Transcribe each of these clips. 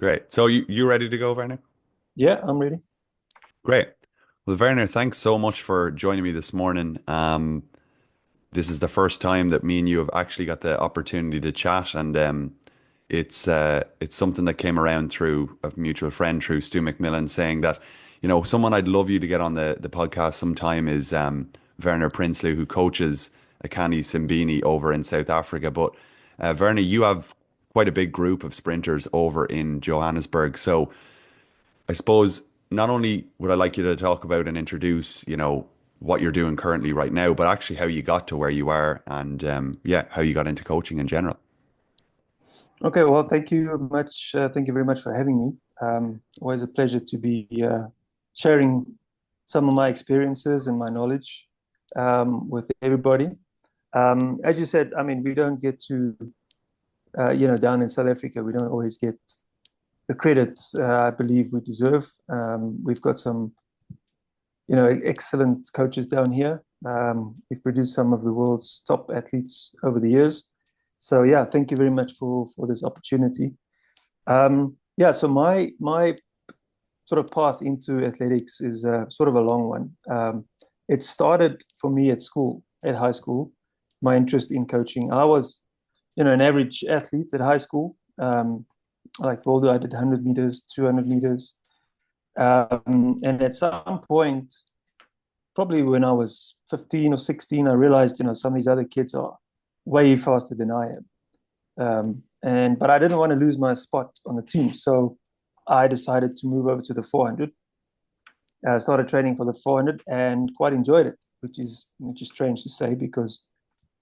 Great. So you ready to go, Werner? Yeah, I'm ready. Great. Well, Werner, thanks so much for joining me this morning. This is the first time that me and you have actually got the opportunity to chat, and it's something that came around through a mutual friend, through Stu McMillan, saying that, someone I'd love you to get on the podcast sometime is Werner Prinsloo, who coaches Akani Simbine over in South Africa. But Werner, you have quite a big group of sprinters over in Johannesburg, so I suppose not only would I like you to talk about and introduce, what you're doing currently right now, but actually how you got to where you are and yeah, how you got into coaching in general. Okay, well, thank you much. Thank you very much for having me. Always a pleasure to be sharing some of my experiences and my knowledge with everybody. As you said, I mean, we don't get to, down in South Africa, we don't always get the credits I believe we deserve. We've got some, excellent coaches down here. We've produced some of the world's top athletes over the years. So yeah, thank you very much for this opportunity. Yeah, so my sort of path into athletics is sort of a long one. It started for me at school, at high school, my interest in coaching. I was, an average athlete at high school. Like Boulder, I did 100 meters, 200 meters. And at some point, probably when I was 15 or 16, I realized, some of these other kids are way faster than I am. But I didn't want to lose my spot on the team. So I decided to move over to the 400. I started training for the 400 and quite enjoyed it, which is strange to say because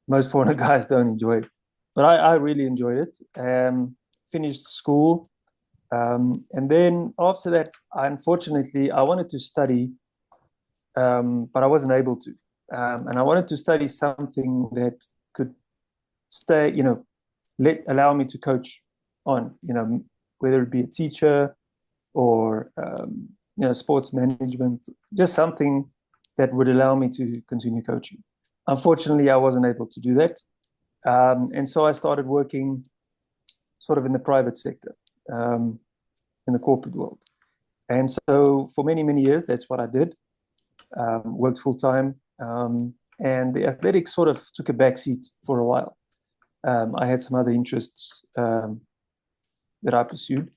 most 400 guys don't enjoy it. But I really enjoyed it. Finished school. And then after that, unfortunately, I wanted to study, but I wasn't able to. And I wanted to study something that could stay, allow me to coach on, whether it be a teacher or sports management, just something that would allow me to continue coaching. Unfortunately, I wasn't able to do that, and so I started working sort of in the private sector, um, in the corporate world. And so for many many years, that's what I did. Worked full time, and the athletics sort of took a backseat for a while. I had some other interests that I pursued.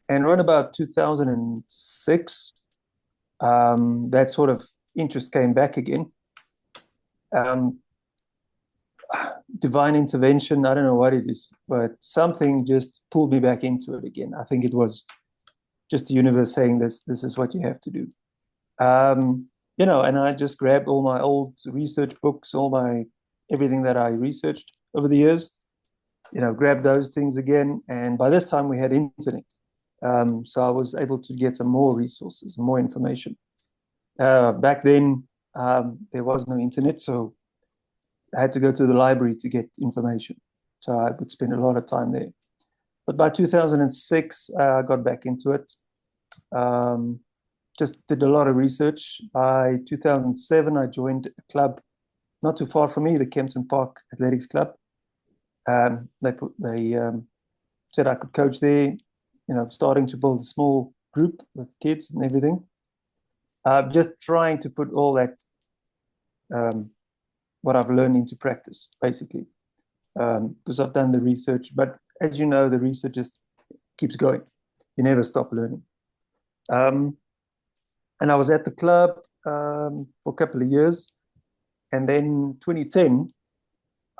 And around about 2006, that sort of interest came back again. Um, Divine intervention, I don't know what it is, but something just pulled me back into it again. I think it was just the universe saying this is what you have to do. Um, and I just grabbed all my old research books, all my everything that I researched over the years, grab those things again. And by this time, we had internet. So I was able to get some more resources, more information. Back then, there was no internet, so I had to go to the library to get information. So I would spend a lot of time there. But by 2006, I got back into it. Um, just did a lot of research. By 2007, I joined a club not too far from me, the Kempton Park Athletics Club. They said I could coach there, starting to build a small group with kids and everything. Just trying to put all that, um, what I've learned into practice, basically, because I've done the research. But as you know, the research just keeps going. You never stop learning. Um, and I was at the club for a couple of years. And then 2010,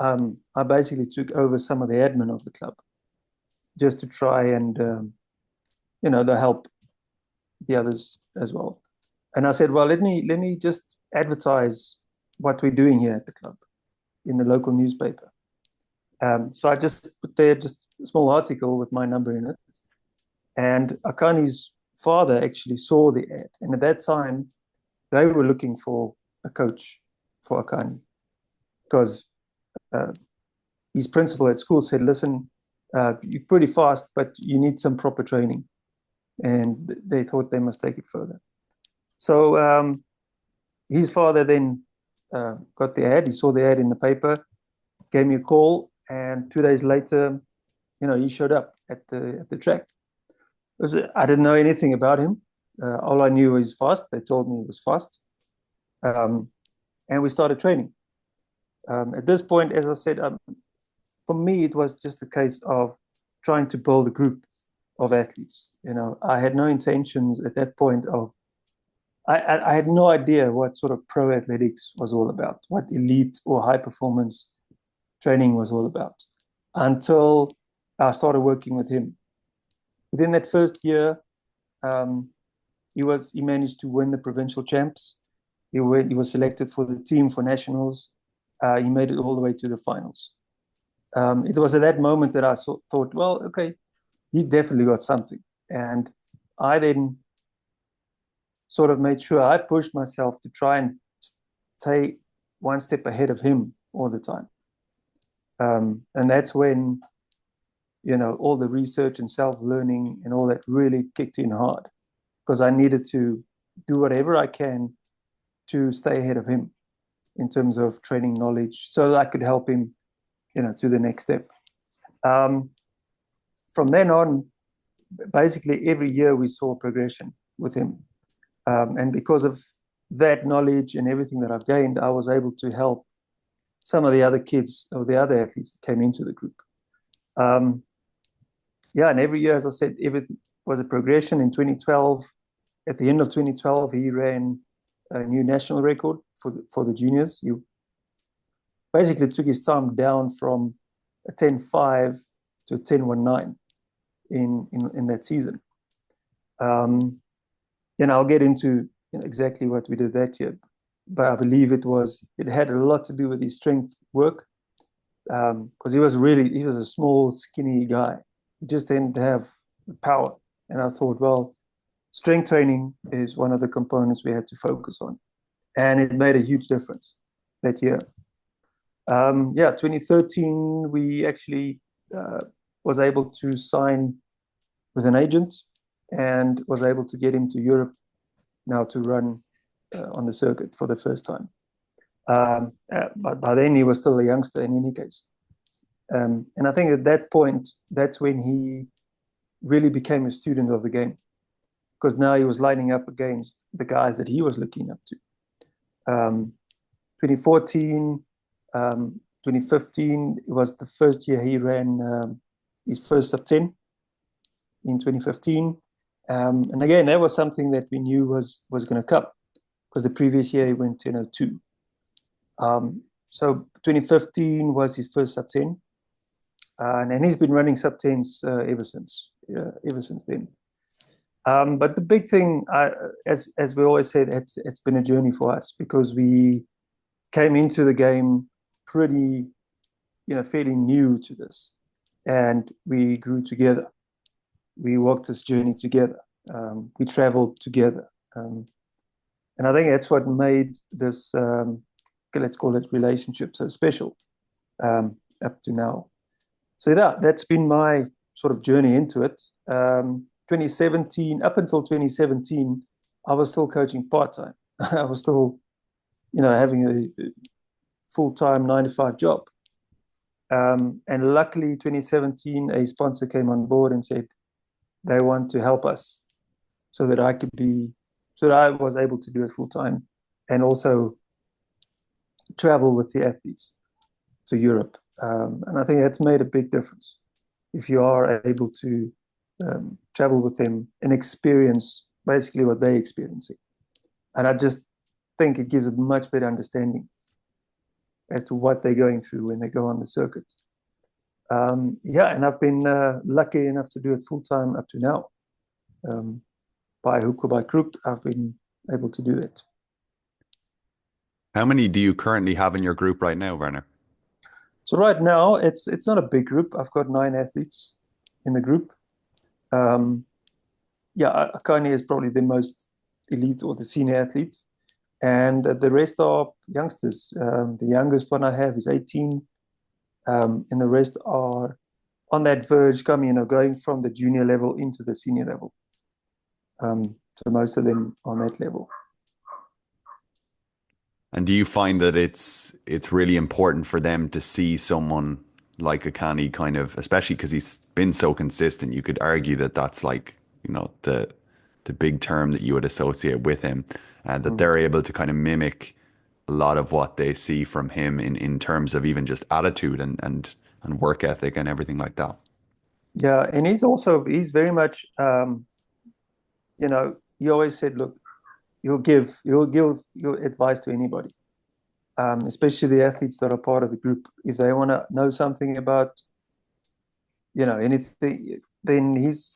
I basically took over some of the admin of the club just to try and, to help the others as well. And I said, well, let me just advertise what we're doing here at the club in the local newspaper. So I just put there just a small article with my number in it. And Akani's father actually saw the ad. And at that time, they were looking for a coach for Akani because uh, his principal at school said, listen, you're pretty fast, but you need some proper training. And they thought they must take it further. So his father then got the ad. He saw the ad in the paper, gave me a call, and 2 days later, he showed up at the track. I didn't know anything about him. All I knew was fast. They told me he was fast. Um, and we started training. At this point, as I said, for me, it was just a case of trying to build a group of athletes. I had no intentions at that point of, I had no idea what sort of pro athletics was all about, what elite or high performance training was all about, until I started working with him. Within that first year, um, he managed to win the provincial champs. He was selected for the team for nationals. He made it all the way to the finals. It was at that moment that I thought, well, okay, he definitely got something. And I then sort of made sure I pushed myself to try and stay one step ahead of him all the time. And that's when, all the research and self-learning and all that really kicked in hard because I needed to do whatever I can to stay ahead of him in terms of training knowledge so that I could help him, to the next step. Um, from then on, basically every year we saw progression with him. And because of that knowledge and everything that I've gained, I was able to help some of the other kids or the other athletes that came into the group. Um, yeah, and every year, as I said, everything was a progression. In 2012, at the end of 2012, he ran a new national record for the juniors. He basically took his time down from a 10.5 to a 10.19 in that season. I'll get into exactly what we did that year, but I believe it had a lot to do with his strength work because he was a small, skinny guy. He just didn't have the power. And I thought, well, strength training is one of the components we had to focus on. And it made a huge difference that year. 2013, we actually was able to sign with an agent and was able to get him to Europe now to run on the circuit for the first time. But by then he was still a youngster in any case. And I think at that point, that's when he really became a student of the game because now he was lining up against the guys that he was looking up to. 2014, 2015, it was the first year he ran his first sub 10 in 2015. And again, that was something that we knew was going to come because the previous year he went 10.02. So 2015 was his first sub 10. And he's been running sub 10s ever since then. But the big thing, as we always said, it's been a journey for us because we came into the game pretty, fairly new to this, and we grew together. We walked this journey together. We traveled together, and I think that's what made this, let's call it relationship, so special up to now. So that's been my sort of journey into it. 2017, up until 2017, I was still coaching part-time. I was still, having a full-time 9 to 5 job. And luckily, 2017, a sponsor came on board and said they want to help us so that I was able to do it full-time and also travel with the athletes to Europe. And I think that's made a big difference if you are able to travel with them and experience basically what they're experiencing. And I just think it gives a much better understanding as to what they're going through when they go on the circuit. And I've been lucky enough to do it full time up to now. By hook or by crook, I've been able to do it. How many do you currently have in your group right now, Werner? So right now, it's not a big group. I've got 9 athletes in the group. Akani is probably the most elite or the senior athlete. And the rest are youngsters. The youngest one I have is 18. And the rest are on that verge going from the junior level into the senior level. So most of them on that level. And do you find that it's really important for them to see someone like Akani kind of, especially because he's been so consistent, you could argue that that's like the big term that you would associate with him, and that Mm. they're able to kind of mimic a lot of what they see from him in terms of even just attitude and work ethic and everything like that. Yeah, and he's very much he always said, look, you'll give your advice to anybody, especially the athletes that are part of the group. If they want to know something about, anything, then he's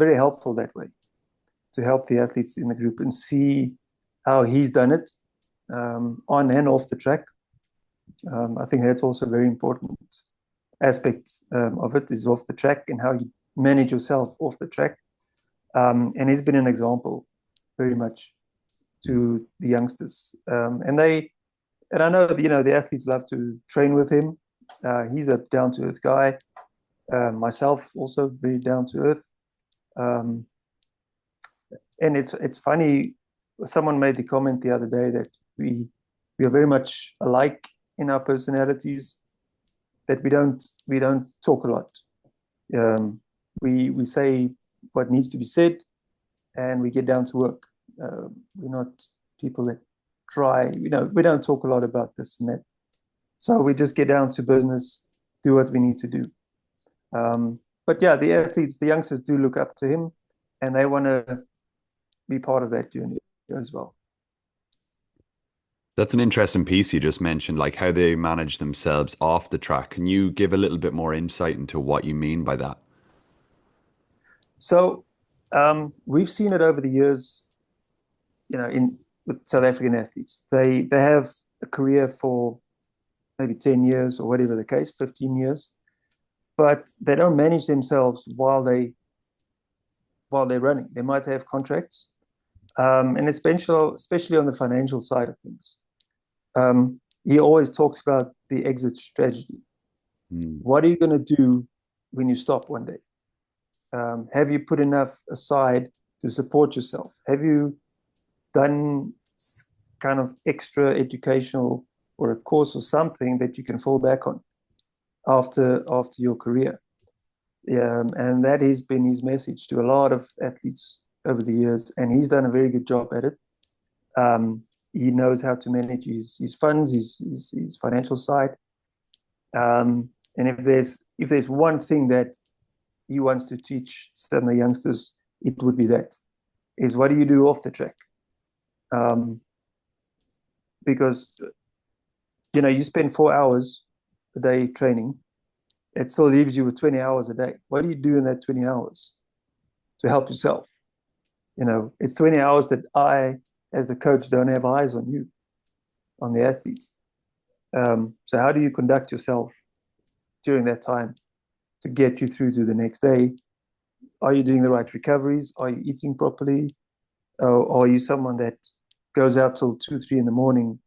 very helpful that way to help the athletes in the group and see how he's done it on and off the track. I think that's also a very important aspect of it is off the track and how you manage yourself off the track. And he's been an example very much to the youngsters. And I know that, the athletes love to train with him. He's a down to earth guy. Myself also very down to earth. Um, and it's funny. Someone made the comment the other day that we are very much alike in our personalities. That we don't talk a lot. We say what needs to be said, and we get down to work. We're not people that try. We don't talk a lot about this and that. So we just get down to business, do what we need to do. But yeah, the athletes, the youngsters do look up to him, and they want to be part of that journey as well. That's an interesting piece you just mentioned, like how they manage themselves off the track. Can you give a little bit more insight into what you mean by that? So we've seen it over the years, in with South African athletes. They have a career for maybe 10 years or whatever the case, 15 years, but they don't manage themselves while they're running. They might have contracts, and especially on the financial side of things. He always talks about the exit strategy. Mm. What are you going to do when you stop one day? Have you put enough aside to support yourself? Have you done kind of extra educational or a course or something that you can fall back on after your career? And that has been his message to a lot of athletes over the years, and he's done a very good job at it. He knows how to manage his funds, his financial side. And if there's one thing that he wants to teach some of the youngsters, it would be that is what do you do off the track? Um, because you spend 4 hours a day training, it still leaves you with 20 hours a day. What do you do in that 20 hours to help yourself? It's 20 hours that I, as the coach, don't have eyes on you, on the athletes. So how do you conduct yourself during that time to get you through to the next day? Are you doing the right recoveries? Are you eating properly? Or are you someone that goes out till 2, 3 in the morning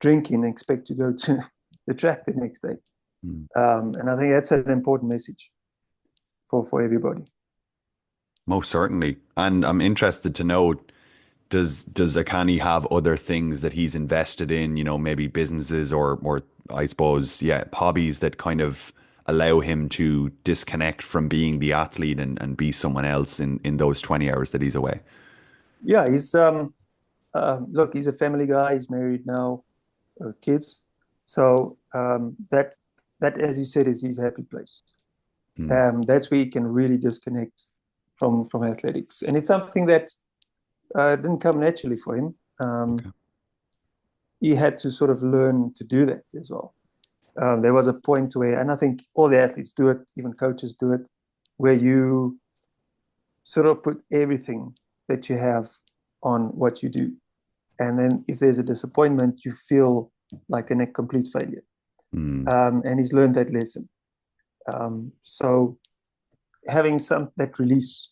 drinking and expect to go to the track the next day? Mm. And I think that's an important message for everybody. Most certainly. And I'm interested to know, does Akani have other things that he's invested in, maybe businesses or I suppose, yeah, hobbies that kind of allow him to disconnect from being the athlete and be someone else in those 20 hours that he's away? Yeah, look, he's a family guy. He's married now with kids. So that, as he said, is his happy place. Hmm. That's where he can really disconnect from athletics, and it's something that didn't come naturally for him. Okay. He had to sort of learn to do that as well. There was a point where, and I think all the athletes do it, even coaches do it, where you sort of put everything that you have on what you do. And then if there's a disappointment, you feel like a complete failure. Hmm. And he's learned that lesson. So having some that release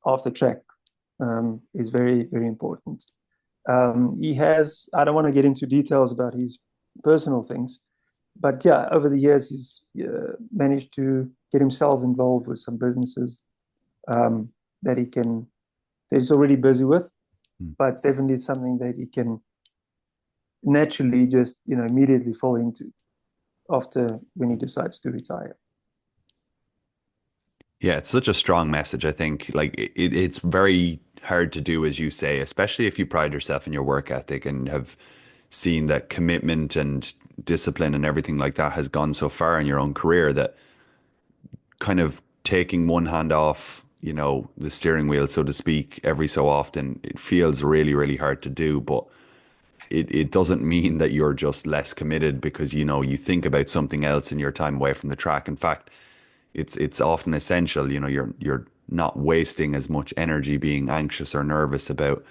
off the track is very, very important. He has, I don't want to get into details about his personal things, but yeah, over the years, he's managed to get himself involved with some businesses um, that that he's already busy with, Hmm. but it's definitely something that he can naturally just, immediately fall into after when he decides to retire. Yeah, it's such a strong message. I think like it's very hard to do, as you say, especially if you pride yourself in your work ethic and have seen that commitment and discipline and everything like that has gone so far in your own career that kind of taking one hand off, the steering wheel, so to speak, every so often, it feels really, really hard to do. But it doesn't mean that you're just less committed because, you think about something else in your time away from the track. In fact, it's often essential. You're not wasting as much energy being anxious or nervous about,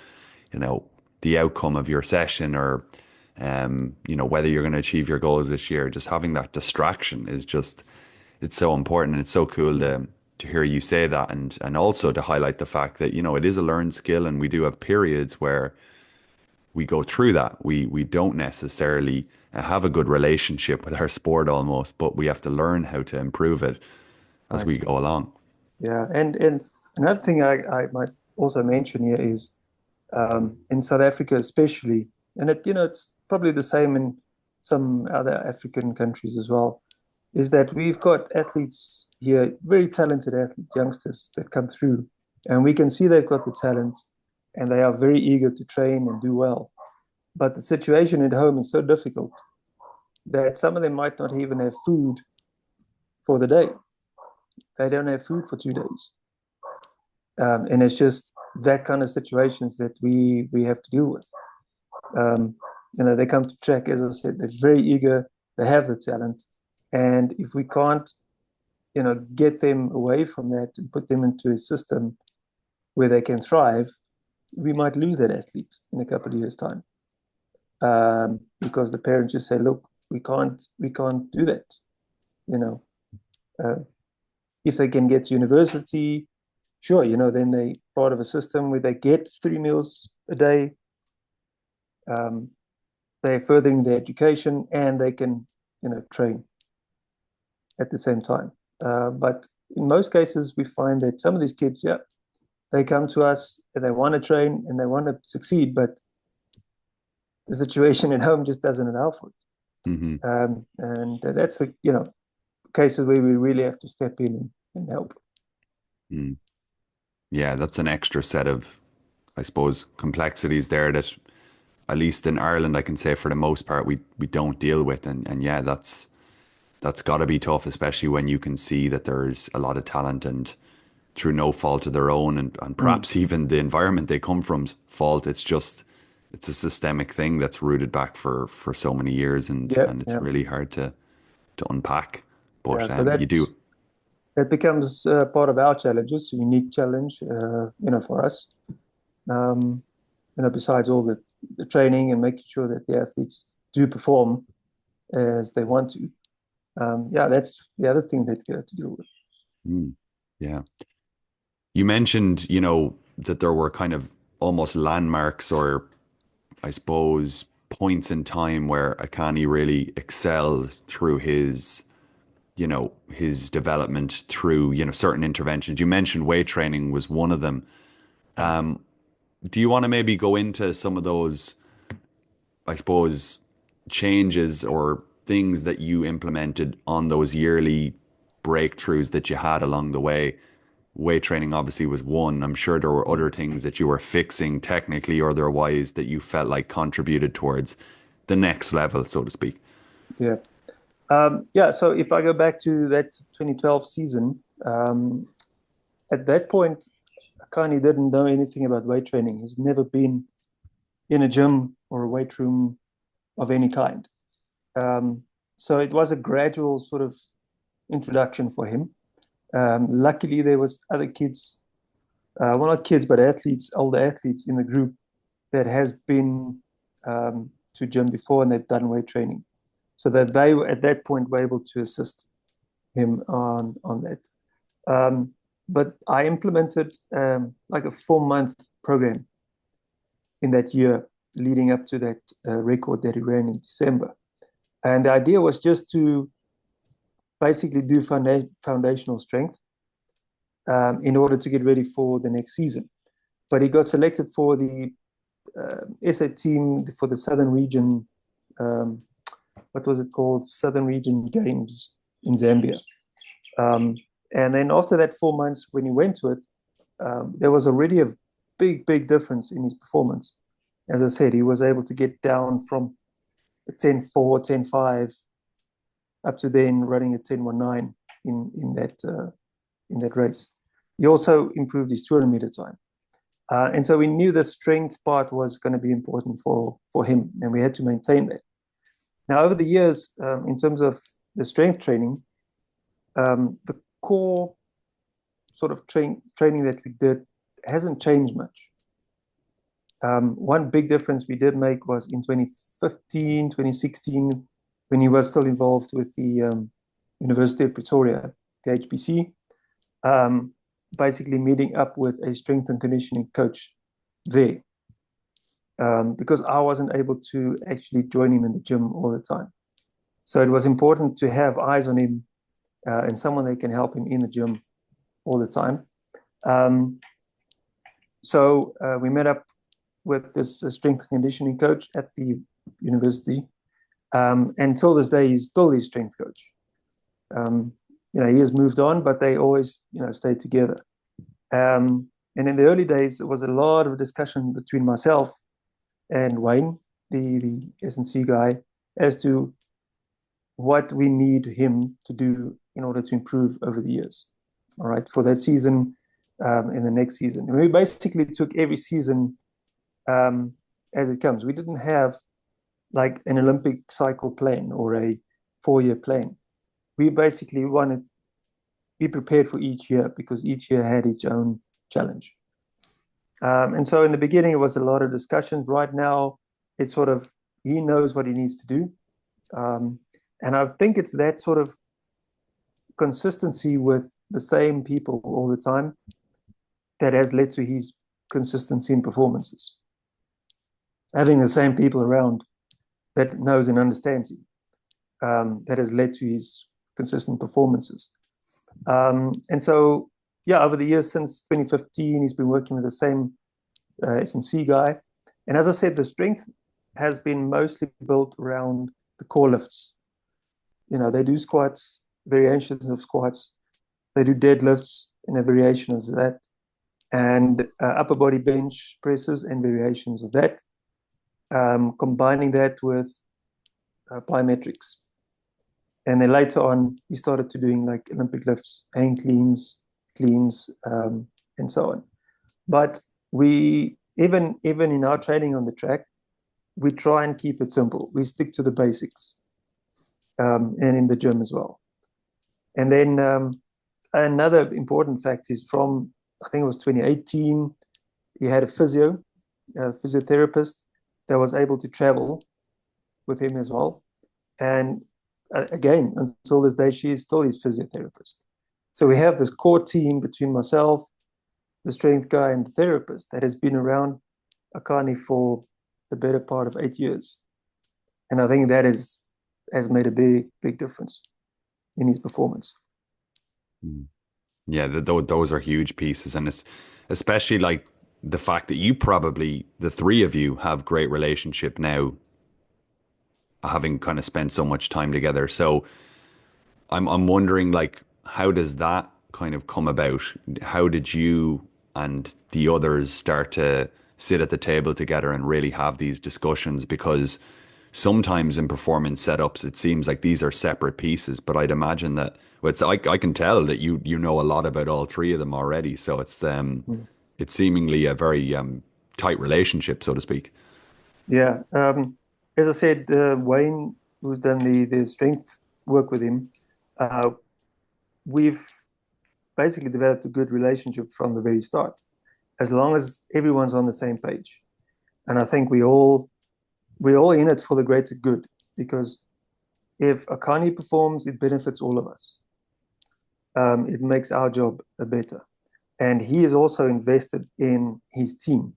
you know, the outcome of your session or whether you're going to achieve your goals this year. Just having that distraction is just it's so important, and it's so cool to hear you say that, and also to highlight the fact that, it is a learned skill, and we do have periods where we go through that. We don't necessarily have a good relationship with our sport almost, but we have to learn how to improve it as we Right. go along. Yeah. And another thing I might also mention here is in South Africa especially, and it's probably the same in some other African countries as well, is that we've got athletes here, very talented athlete youngsters that come through, and we can see they've got the talent, and they are very eager to train and do well. But the situation at home is so difficult that some of them might not even have food for the day. They don't have food for 2 days, and it's just that kind of situations that we have to deal with. Um, they come to track, as I said, they're very eager, they have the talent, and if we can't, get them away from that and put them into a system where they can thrive, we might lose that athlete in a couple of years' time, because the parents just say, "Look, we can't do that." You know, uh, if they can get to university, sure, then they part of a system where they get 3 meals a day. Um, they're furthering their education and they can, train at the same time. But in most cases, we find that some of these kids, yeah, they come to us and they want to train and they want to succeed, but the situation at home just doesn't allow for it. Hmm. And that's the, cases where we really have to step in and help. Mm. Yeah, that's an extra set of, I suppose, complexities there that, at least in Ireland, I can say for the most part, we don't deal with, and yeah, that's got to be tough, especially when you can see that there's a lot of talent and through no fault of their own, and Mm. perhaps even the environment they come from's fault. It's a systemic thing that's rooted back for so many years, and Yeah, and it's yeah, really hard to unpack. yeah. But So you do. that becomes part of our challenges, a unique challenge, for us. Um, besides all the training and making sure that the athletes do perform as they want to. Yeah, that's the other thing that we have to deal with. Mm, yeah. You mentioned, that there were kind of almost landmarks, or I suppose points in time where Akani really excelled through his development through, certain interventions. You mentioned weight training was one of them. Yeah. Do you want to maybe go into some of those, I suppose, changes or things that you implemented on those yearly breakthroughs that you had along the way? Weight training obviously was one. I'm sure there were other things that you were fixing technically or otherwise that you felt like contributed towards the next level, so to speak. Yeah. Yeah. So if I go back to that 2012 season, at that point, Akani didn't know anything about weight training. He's never been in a gym or a weight room of any kind. Um, so it was a gradual sort of introduction for him. Luckily, there was other kids, well, not kids, but athletes, older athletes in the group that has been to gym before and they've done weight training, so that they were at that point were able to assist him on that. But I implemented like a 4 month program in that year leading up to that record that he ran in December. And the idea was just to basically do foundational strength in order to get ready for the next season. But he got selected for the SA team for the Southern Region. What was it called? Southern Region Games in Zambia. Um, And then after that 4 months, when he went to it, there was already a big difference in his performance. As I said, he was able to get down from a 10.4, 10.5 up to then running a 10.19 in that race. He also improved his 200-meter time. And so we knew the strength part was going to be important for him, and we had to maintain that. Now, over the years, in terms of the strength training, the core sort of training that we did hasn't changed much. One big difference we did make was in 2015, 2016, when he was still involved with the University of Pretoria, the HBC, basically meeting up with a strength and conditioning coach there, because I wasn't able to actually join him in the gym all the time. So it was important to have eyes on him and someone that can help him in the gym all the time. So we met up with this strength and conditioning coach at the university. And until this day, he's still his strength coach. He has moved on, but they always, stayed together. And in the early days, it was a lot of discussion between myself and Wayne, the S&C guy, as to what we need him to do in order to improve over the years. All right, for that season and the next season. And we basically took every season as it comes. We didn't have like an Olympic cycle plan or a 4-year plan. We basically wanted to be prepared for each year because each year had its own challenge. And so in the beginning, it was a lot of discussions. Right now, it's sort of, he knows what he needs to do. And I think it's that sort of consistency with the same people all the time that has led to his consistency in performances. Having the same people around that knows and understands him, that has led to his consistent performances. And so, over the years since 2015, he's been working with the same S&C guy. And as I said, the strength has been mostly built around the core lifts. They do squats, variations of squats. They do deadlifts and a variation of that. And upper body bench presses and variations of that. Combining that with plyometrics. And then later on, he started to doing like Olympic lifts, hang cleans, and so on. But we, even in our training on the track, we try and keep it simple. We stick to the basics, and in the gym as well. And then another important fact is from, I think it was 2018, he had a physiotherapist that was able to travel with him as well. And again, until this day, she is still his physiotherapist. So we have this core team between myself, the strength guy, and the therapist that has been around Akani for the better part of 8 years. And I think that has made a big difference in his performance. Yeah, those are huge pieces. And it's especially like the fact that the three of you have great relationship now, having kind of spent so much time together. So I'm wondering, like, how does that kind of come about? How did you and the others start to sit at the table together and really have these discussions? Because sometimes in performance setups, it seems like these are separate pieces, but I'd imagine that, well, I can tell that you know a lot about all three of them already. So it's seemingly a very tight relationship, so to speak. Yeah. As I said, Wayne, who's done the strength work with him, we've basically developed a good relationship from the very start, as long as everyone's on the same page. And I think we're all in it for the greater good, because if Akani performs, it benefits all of us. It makes our job better. And he is also invested in his team.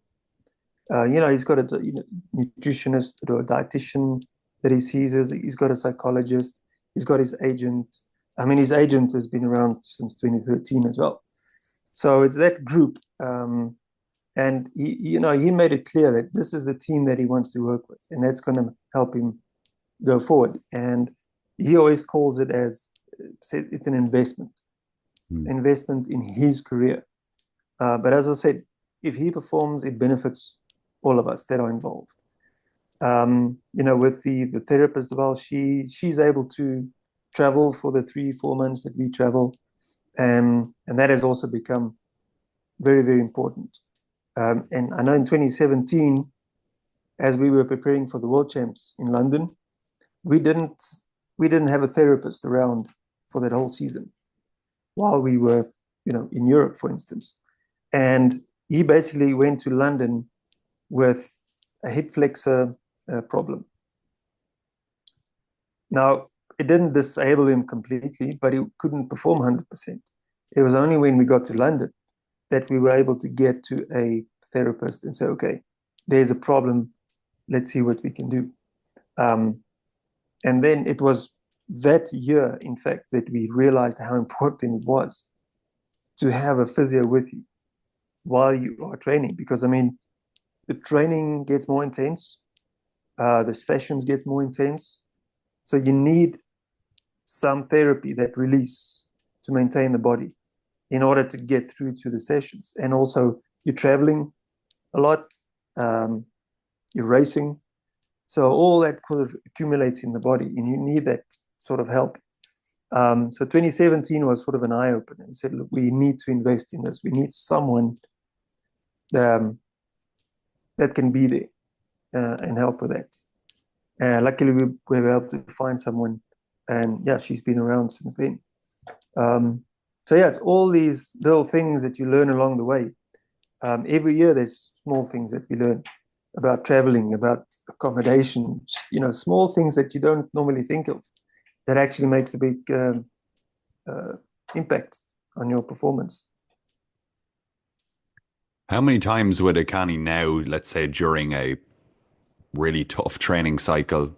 He's got a nutritionist or a dietitian that he sees. He's got a psychologist. He's got his agent. I mean, his agent has been around since 2013 as well. So it's that group. And he made it clear that this is the team that he wants to work with, and that's going to help him go forward. And he always calls it as, it's an investment. Mm. investment in his career. But as I said, if he performs, it benefits all of us that are involved. With the therapist, well, she's able to travel for the 3, 4 months that we travel, and that has also become very, very important. And I know in 2017, as we were preparing for the World Champs in London, we didn't we didn't have a therapist around for that whole season while we were, in Europe, for instance. And he basically went to London with a hip flexor problem. Now, it didn't disable him completely, but he couldn't perform 100%. It was only when we got to London that we were able to get to a therapist and say, okay, there's a problem. Let's see what we can do. And then it was that year, in fact, that we realized how important it was to have a physio with you while you are training. Because, I mean, the training gets more intense, the sessions get more intense. So you need some therapy, that release, to maintain the body in order to get through to the sessions. And also, you're traveling a lot, you're racing. So all that kind of accumulates in the body, and you need that sort of help. So 2017 was sort of an eye opener. We said, look, we need to invest in this. We need someone that can be there and help with that. Luckily, we were able to find someone, and yeah, she's been around since then. So yeah, it's all these little things that you learn along the way. Every year, there's small things that we learn about traveling, about accommodation, small things that you don't normally think of that actually makes a big impact on your performance. How many times would Akani now, let's say during a really tough training cycle,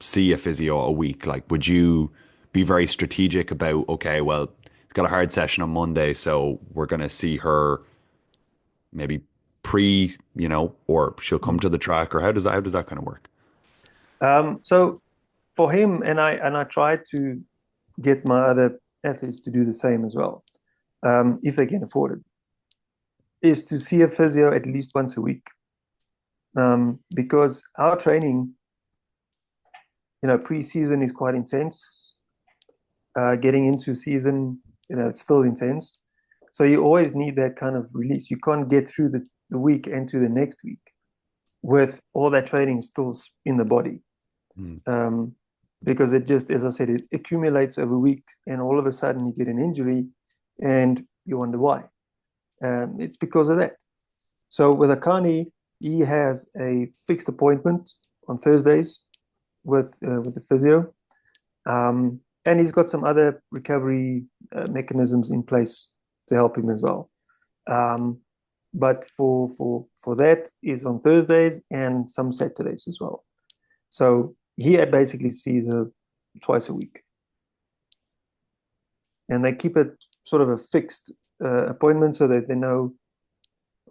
see a physio a week? Like, would you be very strategic about, okay, well, it's got a hard session on Monday, so we're going to see her maybe or she'll come to the track, or how does that kind of work? So for him, and I try to get my other athletes to do the same as well, if they can afford it, is to see a physio at least once a week. Because our training, pre-season is quite intense. Getting into season, it's still intense. So you always need that kind of release. You can't get through the week and to the next week with all that training still in the body. Mm. Because it just, as I said, it accumulates over weeks, and all of a sudden you get an injury and you wonder why. It's because of that. So with Akani, he has a fixed appointment on Thursdays with the physio, and he's got some other recovery mechanisms in place to help him as well. But for that is on Thursdays and some Saturdays as well. So he basically sees her twice a week, and they keep it sort of a fixed appointment so that they know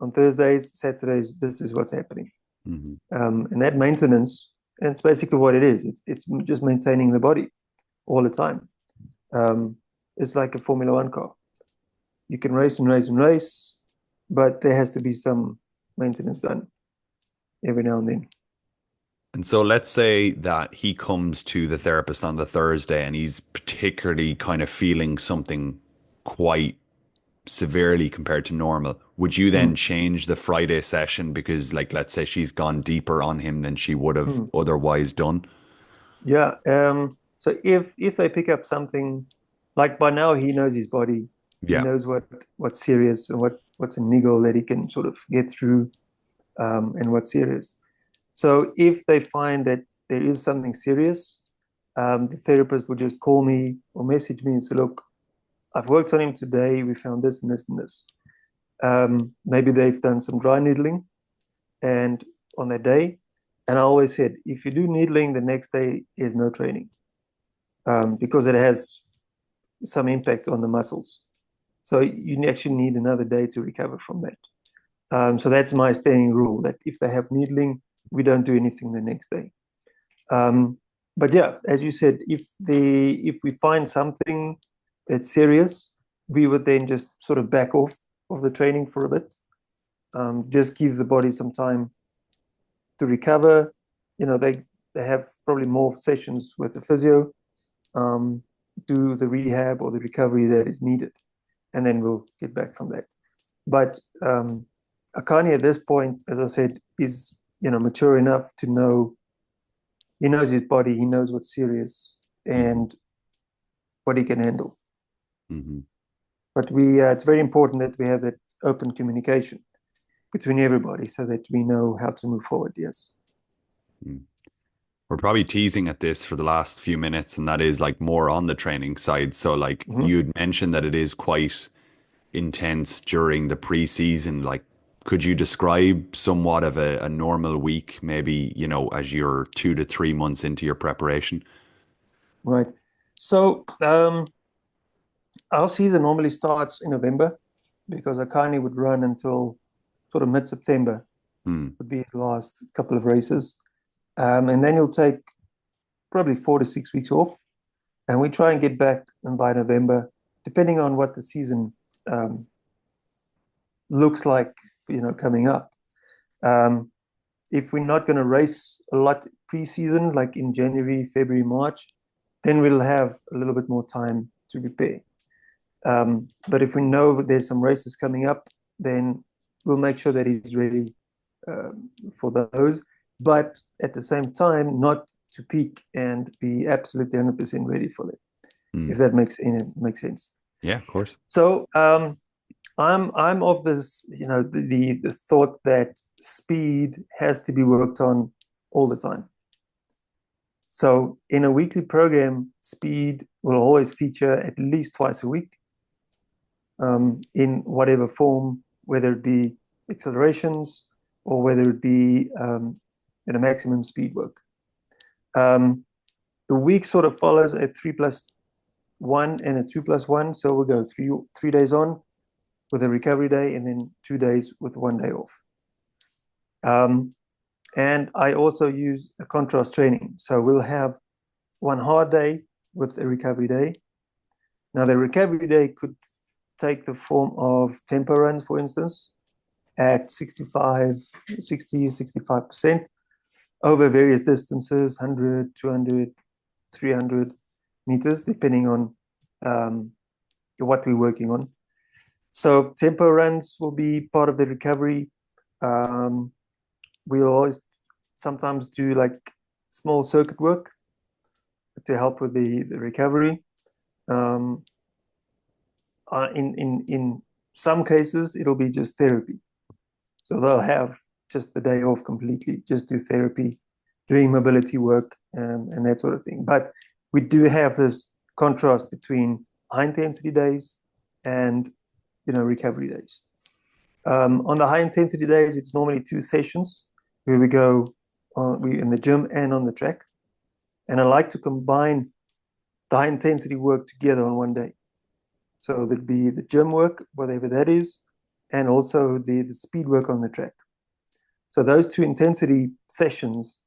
on Thursdays, Saturdays, this is what's happening. Mhm. And that maintenance, and it's basically what it is. It's just maintaining the body all the time. It's like a Formula One car. You can race and race and race, but there has to be some maintenance done every now and then. And so let's say that he comes to the therapist on the Thursday and he's particularly kind of feeling something quite severely compared to normal. Would you then Mm. change the Friday session because, like, let's say she's gone deeper on him than she would have Mm. otherwise done? Yeah. So if they pick up something, like by now he knows his body, he Yeah. knows what's serious and what's a niggle that he can sort of get through, and what's serious. So if they find that there is something serious, the therapist will just call me or message me and say, look, I've worked on him today. We found this and this and this. Maybe they've done some dry needling and on that day. And I always said, if you do needling, the next day is no training, because it has some impact on the muscles. So you actually need another day to recover from that. So that's my standing rule, that if they have needling, we don't do anything the next day. But yeah, as you said, if we find something that's serious, we would then just sort of back off of the training for a bit, just give the body some time to recover. They have probably more sessions with the physio, um, do the rehab or the recovery that is needed, and then we'll get back from that. But Akani at this point, as I said, is mature enough to know. He knows his body. He knows what's serious Hmm. and what he can handle. Hmm. But it's very important that we have that open communication between everybody so that we know how to move forward. Yes. We're probably teasing at this for the last few minutes, and that is like more on the training side. So, like Mm-hmm. you'd mentioned that it is quite intense during the preseason. Like, could you describe somewhat of a normal week, maybe, as you're 2 to 3 months into your preparation? Right. So our season normally starts in November because Akani would run until sort of mid-September Hmm. would be his last couple of races. And then he'll take probably 4 to 6 weeks off. And we try and get back and by November, depending on what the season um, looks like, coming up. Um, if we're not going to race a lot pre-season, like in January, February, March, then we'll have a little bit more time to prepare. But if we know that there's some races coming up, then we'll make sure that he's ready for those. But at the same time, not to peak and be absolutely 100% ready for it, Hmm. if that makes sense. Yeah, of course. So I'm of this, the thought that speed has to be worked on all the time. So in a weekly program, speed will always feature at least twice a week, in whatever form, whether it be accelerations or whether it be in a maximum speed work. Um, the week sort of follows a 3+1 and a 2+1. So we'll go 3 days on with a recovery day and then 2 days with one day off. And I also use a contrast training. So we'll have one hard day with a recovery day. Now, the recovery day could take the form of tempo runs, for instance, at 65, 60, 65% over various distances, 100, 200, 300 meters, depending on what we're working on. So tempo runs will be part of the recovery. We'll always sometimes do like small circuit work to help with the recovery. Um, in some cases, it'll be just therapy. So they'll have just the day off completely, just do therapy, doing mobility work, and that sort of thing. But we do have this contrast between high intensity days and recovery days. On the high intensity days, it's normally 2 sessions where we go we in the gym and on the track. And I like to combine the high intensity work together on one day. So there'd be the gym work, whatever that is, and also the speed work on the track. So those two intensity sessions,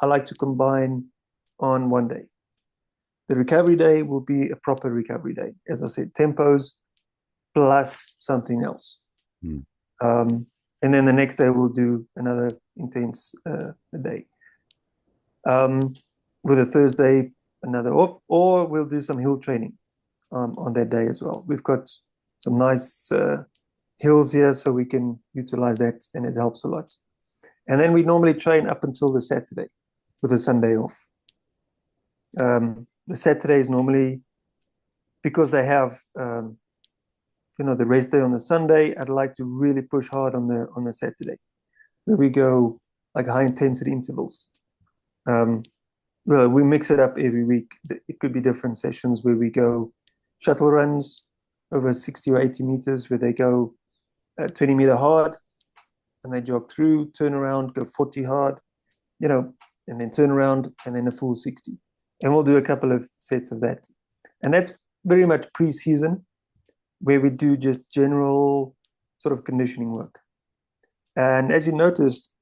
I like to combine on one day. The recovery day will be a proper recovery day. As I said, tempos plus something else. Hmm. And then the next day we'll do another intense day. Um, with a Thursday, another off, or we'll do some hill training on that day as well. We've got some nice hills here, so we can utilize that, and it helps a lot. And then we normally train up until the Saturday with a Sunday off. The Saturday is normally because they have the race day on the Sunday. I'd like to really push hard on the Saturday, where we go like high intensity intervals. Well, we mix it up every week. It could be different sessions where we go shuttle runs over 60 or 80 meters, where they go 20-meter hard and they jog through, turn around, go 40 hard, and then turn around and then a full 60. And we'll do a couple of sets of that. And that's very much pre-season, where we do just general sort of conditioning work. And as you noticed,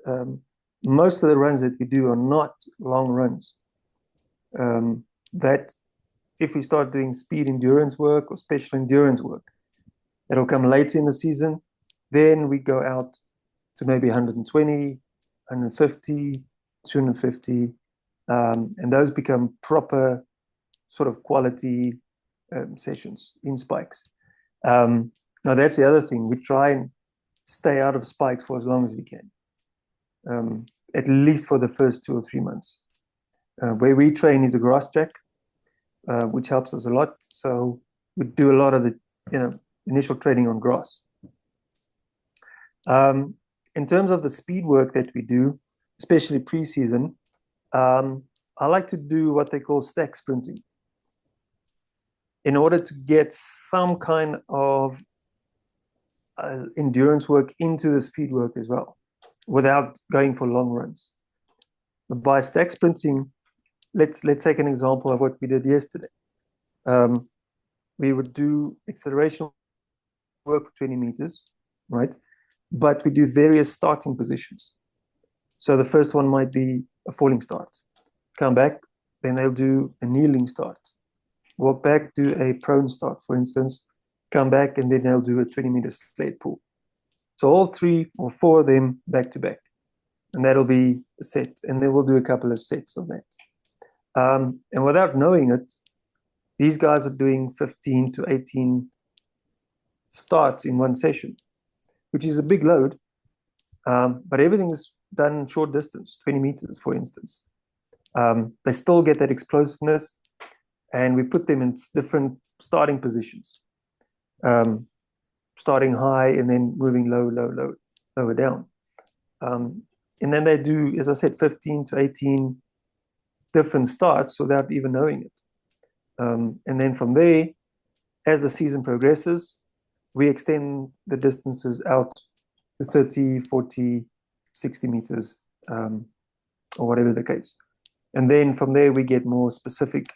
most of the runs that we do are not long runs. That if we start doing speed endurance work or special endurance work, It'll come later in the season. Then we go out to maybe 120, 150, 250, and those become proper sort of quality sessions in spikes. Now that's the other thing. We try and stay out of spikes for as long as we can, at least for the first 2 or 3 months. Where we train is a grass jack, which helps us a lot. So we do a lot of the initial training on grass. In terms of the speed work that we do, especially preseason, I like to do what they call stack sprinting in order to get some kind of endurance work into the speed work as well, without going for long runs. But by stack sprinting, let's take an example of what we did yesterday. We would do acceleration work for 20 meters, right? But we do various starting positions. So the first one might be a falling start. Come back, then they'll do a kneeling start. Walk back, do a prone start, for instance. Come back, and then they'll do a 20-meter sled pull. So all 3 or 4 of them back to back. And that'll be a set. And then we'll do a couple of sets of that. And without knowing it, these guys are doing 15 to 18 starts in one session, which is a big load. But everything is done short distance, 20 meters, for instance. They still get that explosiveness, and we put them in different starting positions, starting high and then moving lower down. And then they do, as I said, 15 to 18 different starts without even knowing it. And then from there, as the season progresses, we extend the distances out to 30, 40, 60 meters, or whatever the case. And then from there, we get more specific.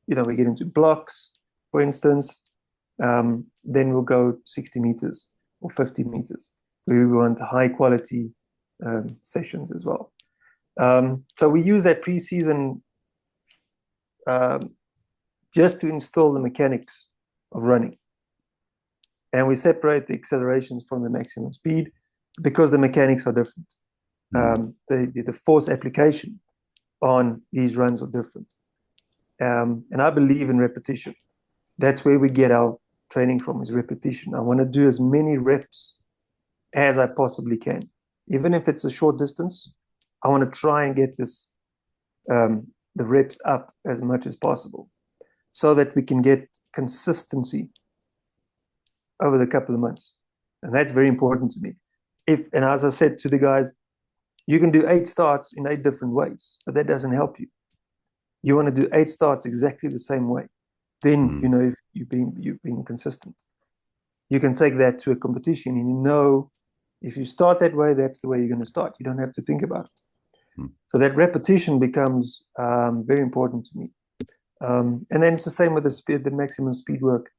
We get into blocks, for instance. Then we'll go 60 meters or 50 meters. We want high quality sessions as well. So we use that preseason just to instill the mechanics of running. And we separate the accelerations from the maximum speed because the mechanics are different. The force application on these runs are different. And I believe in repetition. That's where we get our training from, is repetition. I want to do as many reps as I possibly can. Even if it's a short distance, I want to try and get the reps up as much as possible so that we can get consistency over the couple of months. And that's very important to me. And as I said to the guys, you can do 8 starts in 8 different ways, but that doesn't help you. You want to do 8 starts exactly the same way. Then if you're being consistent. You can take that to a competition, and if you start that way, that's the way you're going to start. You don't have to think about it. So that repetition becomes very important to me. And then it's the same with the maximum speed work.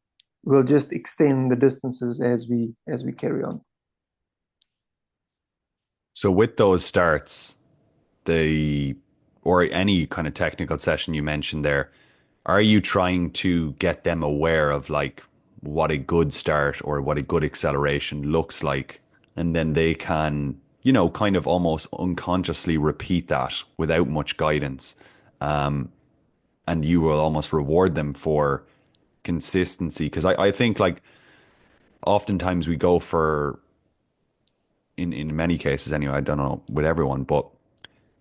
We'll just extend the distances as we carry on. So with those starts, or any kind of technical session you mentioned there, are you trying to get them aware of like what a good start or what a good acceleration looks like? And then they can, kind of almost unconsciously repeat that without much guidance. And you will almost reward them for consistency. Because I think like oftentimes we go for, in many cases anyway, I don't know with everyone, but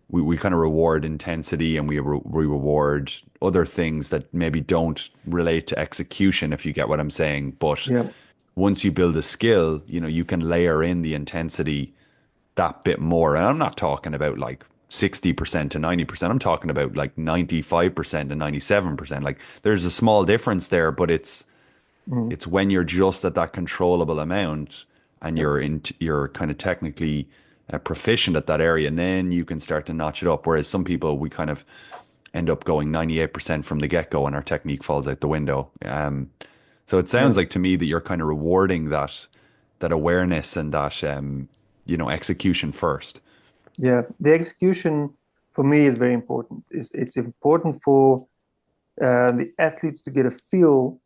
we kind of reward intensity, and we reward other things that maybe don't relate to execution, if you get what I'm saying. But Yeah. once you build a skill, you can layer in the intensity that bit more. And I'm not talking about like 60% to 90%. I'm talking about like 95% and 97%. Like there's a small difference there, but it's when you're just at that controllable amount and Yep. you're kind of technically proficient at that area, and then you can start to notch it up. Whereas some people, we kind of end up going 98% from the get-go, and our technique falls out the window. So it sounds Yeah. like to me that you're kind of rewarding that awareness and that execution first. Yeah. The execution for me is very important. It's important for the athletes to get a feel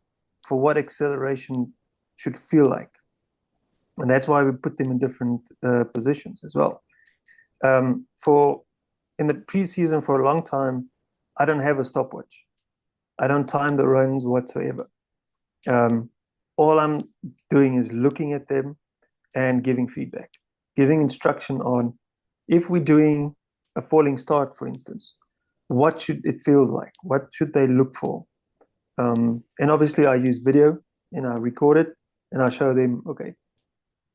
for what acceleration should feel like. And that's why we put them in different positions as well. For in the preseason for a long time, I don't have a stopwatch. I don't time the runs whatsoever. Um, all I'm doing is looking at them and giving feedback, giving instruction on if we're doing a falling start, for instance, what should it feel like? What should they look for? And obviously, I use video and I record it and I show them, okay,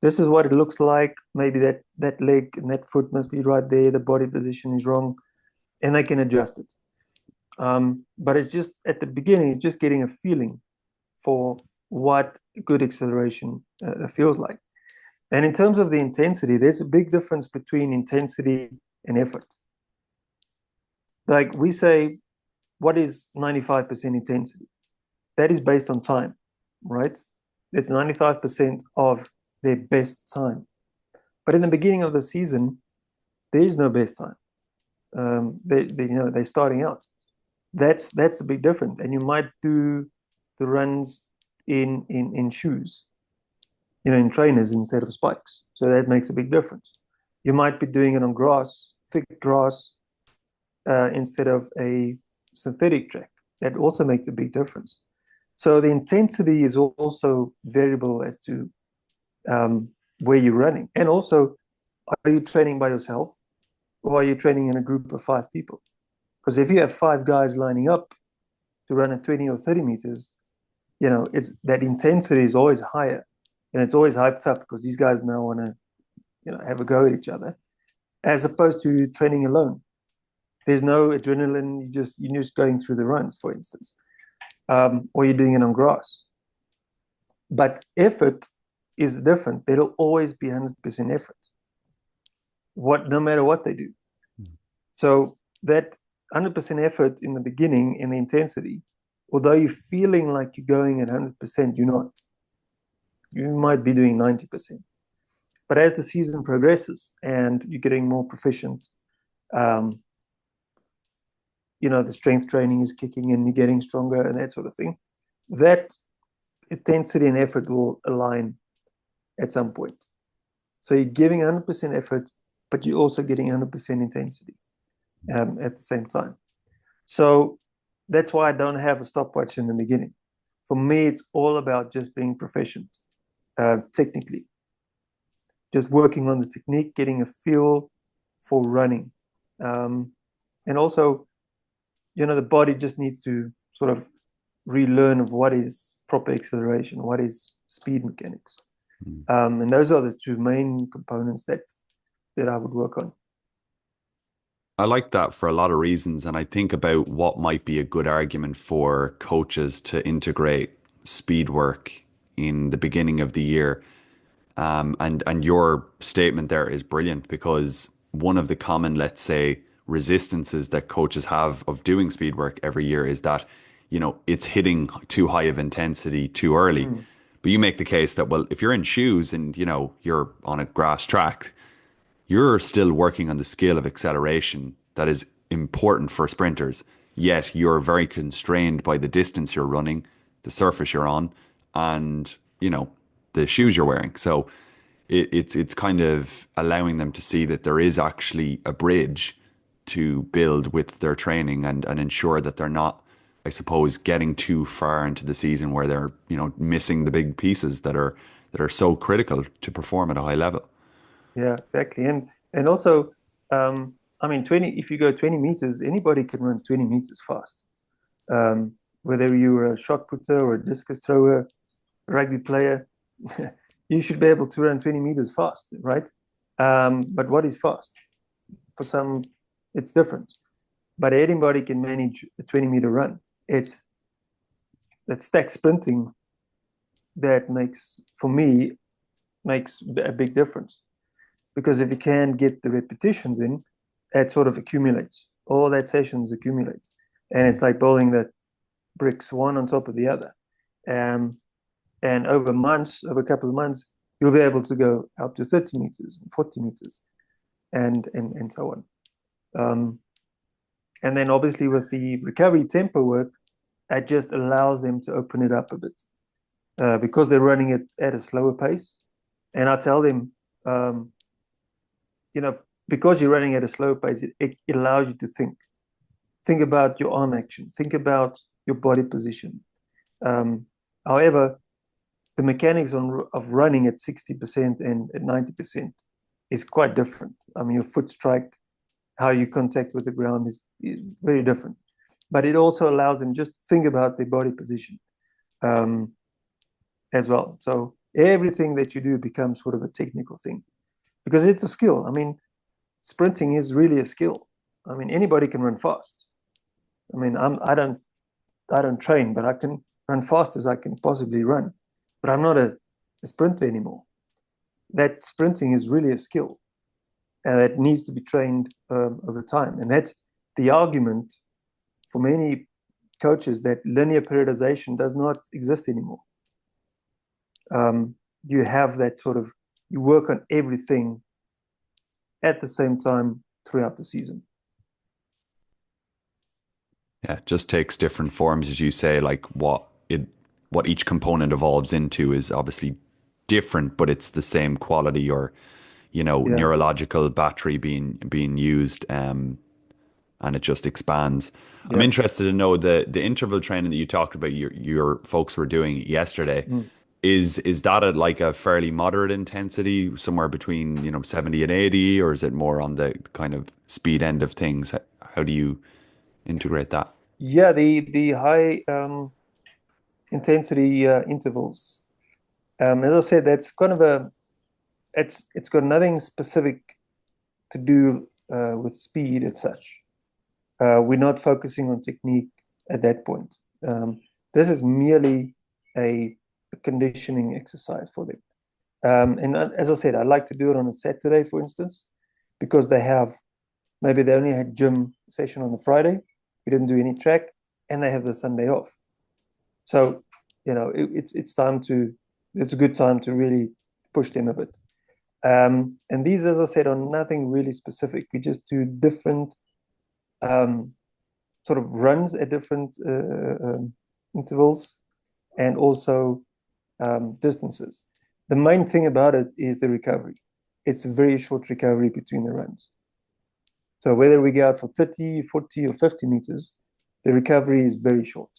this is what it looks like. Maybe that leg and that foot must be right there. The body position is wrong, and they can adjust it. But it's just at the beginning, it's just getting a feeling for what good acceleration feels like. And in terms of the intensity, there's a big difference between intensity and effort. Like we say, what is 95% intensity? That is based on time, right? It's 95% of their best time. But in the beginning of the season, there is no best time. They're starting out. That's the big difference. And you might do the runs in shoes, in trainers instead of spikes. So that makes a big difference. You might be doing it on grass, thick grass, instead of a synthetic track. That also makes a big difference. So the intensity is also variable as to where you're running. And also, are you training by yourself or are you training in a group of 5 people? Because if you have 5 guys lining up to run at 20 or 30 meters, it's that intensity is always higher and it's always hyped up because these guys now want to, have a go at each other, as opposed to training alone. There's no adrenaline. You're just going through the runs, for instance, or you're doing it on grass. But effort is different. There'll always be 100% effort, no matter what they do. So that 100% effort in the beginning in the intensity, although you're feeling like you're going at 100%, you're not. You might be doing 90%. But as the season progresses and you're getting more proficient, the strength training is kicking in, you're getting stronger and that sort of thing, that intensity and effort will align at some point. So you're giving 100% effort, but you're also getting 100% intensity at the same time. So that's why I don't have a stopwatch in the beginning. For me, it's all about just being proficient technically, just working on the technique, getting a feel for running. And also, the body just needs to sort of relearn of what is proper acceleration, what is speed mechanics. And those are the 2 main components that I would work on. I like that for a lot of reasons. And I think about what might be a good argument for coaches to integrate speed work in the beginning of the year. And your statement there is brilliant because one of the common, let's say, resistances that coaches have of doing speed work every year is that, it's hitting too high of intensity too early. But you make the case that, well, if you're in shoes and, you're on a grass track, you're still working on the skill of acceleration that is important for sprinters. Yet you're very constrained by the distance you're running, the surface you're on, and, the shoes you're wearing. So it's kind of allowing them to see that there is actually a bridge to build with their training and ensure that they're not, I suppose, getting too far into the season where they're, missing the big pieces that are so critical to perform at a high level. Yeah, exactly. And also, I mean, 20, if you go 20 meters, anybody can run 20 meters fast. Whether you're a shot putter or a discus thrower, rugby player, you should be able to run 20 meters fast, right? But what is fast? For some, it's different. But anybody can manage a 20-meter run. It's that stack sprinting that for me, makes a big difference. Because if you can get the repetitions in, it sort of accumulates. All that sessions accumulate. And it's like building the bricks one on top of the other. And over a couple of months, you'll be able to go out to 30 meters, 40 meters, and so on. And then obviously with the recovery tempo work, it just allows them to open it up a bit. because they're running it at a slower pace. And I tell them, um, you know, because you're running at a slower pace, it allows you to think. Think about your arm action. Think about your body position. Um, However, the mechanics of running at 60% and at 90% is quite different. I mean, your foot strike, how you contact with the ground is very different. But it also allows them just think about their body position um, as well. So everything that you do becomes sort of a technical thing because it's a skill. I mean, sprinting is really a skill. I mean, anybody can run fast. I mean, I don't train, but I can run fast as I can possibly run. But I'm not a sprinter anymore. That sprinting is really a skill and that needs to be trained over time. And that's the argument for many coaches that linear periodization does not exist anymore. You have that sort of, you work on everything at the same time throughout the season. Yeah, it just takes different forms, as you say, like what each component evolves into is obviously different, but it's the same quality or, Yeah, neurological battery being used, and it just expands. I'm yeah. interested to know the interval training that you talked about your folks were doing yesterday. Mm. Is that at like a fairly moderate intensity, somewhere between, 70 and 80, or is it more on the kind of speed end of things? How do you integrate that? Yeah, the high intensity intervals. As I said, that's kind of it's got nothing specific to do with speed as such. We're not focusing on technique at that point. Um, this is merely a conditioning exercise for them. And as I said, I like to do it on a Saturday, for instance, because maybe they only had gym session on the Friday. We didn't do any track, and they have the Sunday off. So, it's time to it's a good time to really push them a bit. And these, as I said, are nothing really specific. We just do different um, sort of runs at different intervals and also distances. The main thing about it is the recovery. It's a very short recovery between the runs. So whether we go out for 30, 40, or 50 meters, the recovery is very short.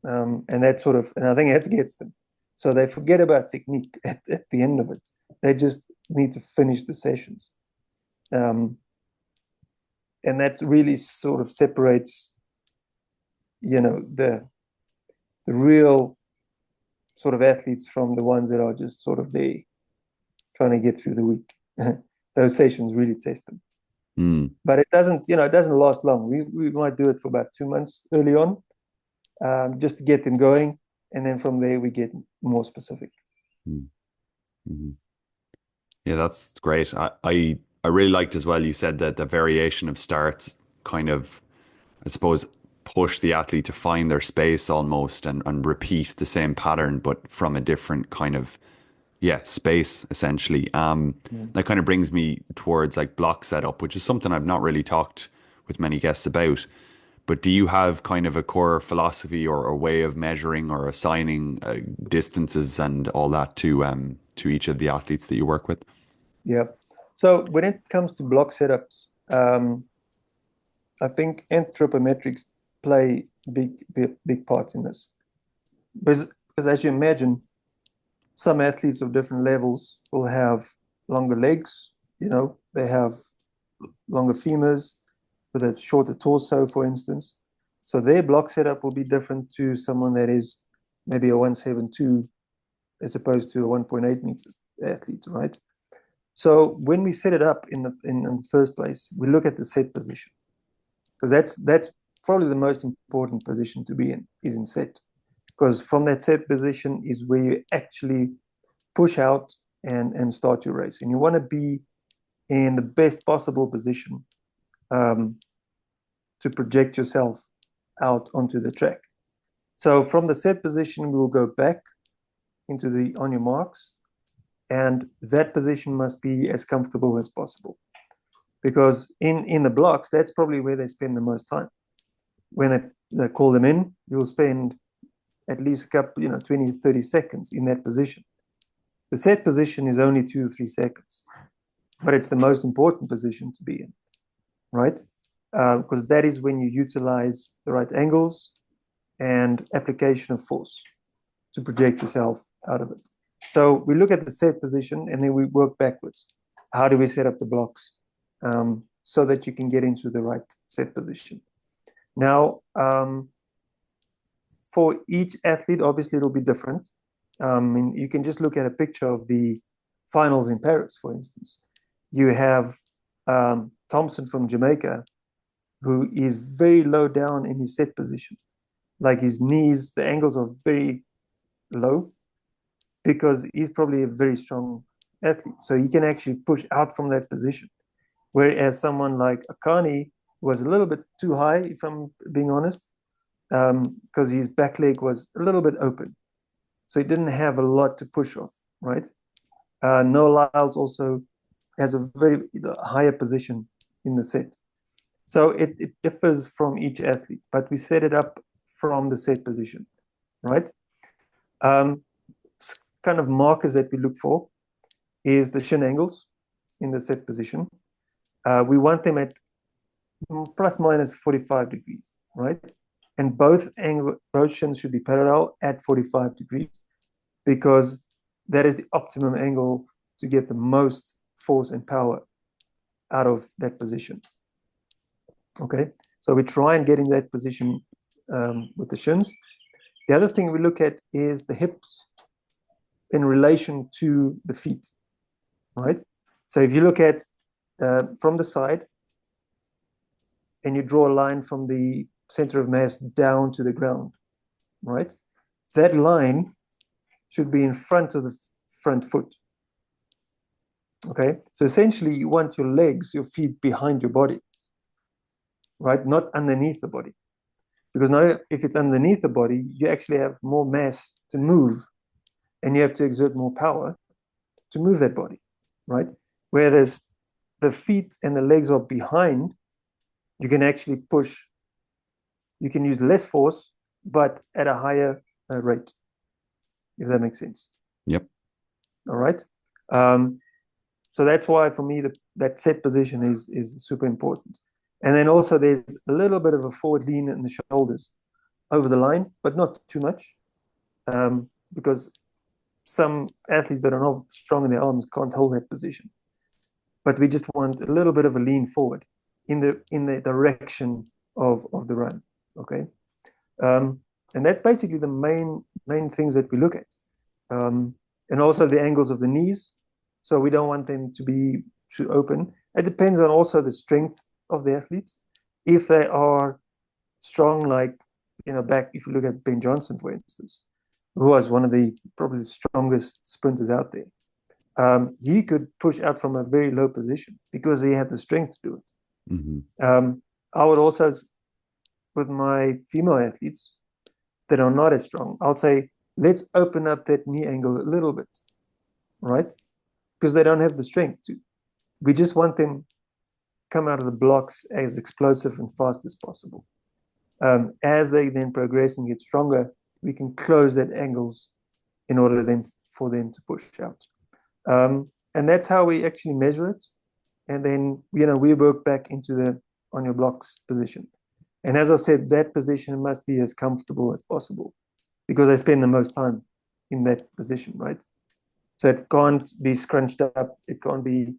And I think that gets them. So they forget about technique at the end of it. They just need to finish the sessions. Um, and that really sort of separates, the real sort of athletes from the ones that are just sort of there trying to get through the week. Those sessions really test them. Mm, But it doesn't last long. We might do it for about 2 months early on, just to get them going, and then from there we get more specific. mm, mhm. Yeah, that's great. I really liked as well. You said that the variation of starts kind of, I suppose, push the athlete to find their space almost and repeat the same pattern, but from a different kind of, yeah, space essentially. Mm. That kind of brings me towards like block setup, which is something I've not really talked with many guests about. But do you have kind of a core philosophy or way of measuring or assigning distances and all that to each of the athletes that you work with? Yeah. So when it comes to block setups, I think anthropometrics play big parts in this. Because as you imagine, some athletes of different levels will have longer legs, they have longer femurs with a shorter torso, for instance. So their block setup will be different to someone that is maybe a 172 as opposed to a 1.8 meters athlete, right? So when we set it up in the first place, we look at the set position because that's probably the most important position to be in is in set because from that set position is where you actually push out and start your race, and you want to be in the best possible position um, to project yourself out onto the track. So from the set position, we'll go back into the on your marks, and that position must be as comfortable as possible because in the blocks, that's probably where they spend the most time. When they call them in, you'll spend at least a couple, 20 to 30 seconds in that position. The set position is only 2 or 3 seconds, but it's the most important position to be in, right? Because that is when you utilize the right angles and application of force to project yourself out of it. So we look at the set position and then we work backwards. How do we set up the blocks so that you can get into the right set position? Now, for each athlete, obviously it'll be different. And you can just look at a picture of the finals in Paris, for instance. You have Thompson from Jamaica, who is very low down in his set position. Like his knees, the angles are very low because he's probably a very strong athlete. So he can actually push out from that position. Whereas someone like Akani was a little bit too high, if I'm being honest, because his back leg was a little bit open. So he didn't have a lot to push off, right? Noah Lyles also has a very higher position in the set. So it differs from each athlete, but we set it up from the set position, right? Kind of markers that we look for is the shin angles in the set position. We want them at plus minus 45 degrees, right? And both shins should be parallel at 45 degrees because that is the optimum angle to get the most force and power out of that position. Okay, so we try and get in that position with the shins. The other thing we look at is the hips in relation to the feet, right? So if you look at from the side and you draw a line from the center of mass down to the ground, right? That line should be in front of the front foot. Okay, so essentially you want your legs, your feet behind your body, right? Not underneath the body. Because now if it's underneath the body, you actually have more mass to move and you have to exert more power to move that body, right? Whereas the feet and the legs are behind, you can actually push, you can use less force, but at a higher rate, if that makes sense. Yep. All right. So that's why for me, that set position is super important. And then also there's a little bit of a forward lean in the shoulders over the line, but not too much, because some athletes that are not strong in their arms can't hold that position. But we just want a little bit of a lean forward in the direction of the run. Okay, and that's basically the main things that we look at, and also the angles of the knees. So we don't want them to be too open. It depends on also the strength of the athletes. If they are strong, like back, if you look at Ben Johnson, for instance, who was one of the probably the strongest sprinters out there, he could push out from a very low position because he had the strength to do it. Mm-hmm. I would also, with my female athletes that are not as strong, I'll say, let's open up that knee angle a little bit, right? Because they don't have the strength to. We just want them come out of the blocks as explosive and fast as possible. As they then progress and get stronger, we can close that angles in order then for them to push out. And that's how we actually measure it. And then, we work back into the on your blocks position. And as I said, that position must be as comfortable as possible because I spend the most time in that position, right? So it can't be scrunched up. It can't be,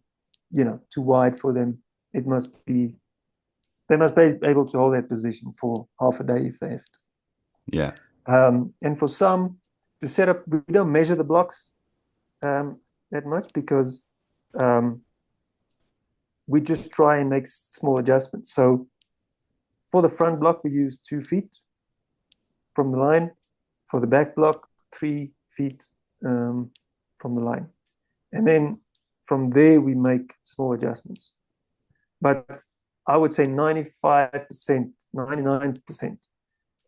too wide for them. They must be able to hold that position for half a day if they have to. Yeah. And for some, to set up, we don't measure the blocks that much because we just try and make small adjustments. So for the front block, we use 2 feet from the line. For the back block, 3 feet from the line. And then from there, we make small adjustments. But I would say 95%, 99%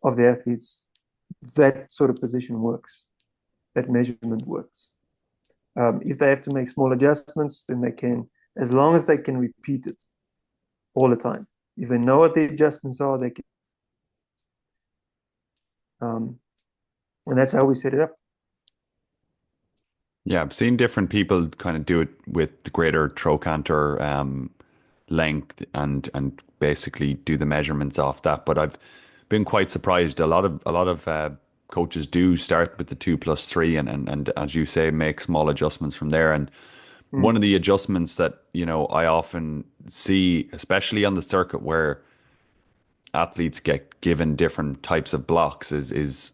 of the athletes, that sort of position works. That measurement works. If they have to make small adjustments, then they can, as long as they can repeat it all the time. If they know what the adjustments are, they can. And that's how we set it up. Yeah, I've seen different people kind of do it with the greater trochanter length and basically do the measurements off that. But I've been quite surprised. A lot of coaches do start with the 2+3 and as you say, make small adjustments from there. And one Mm, of the adjustments that, I often see, especially on the circuit where athletes get given different types of blocks is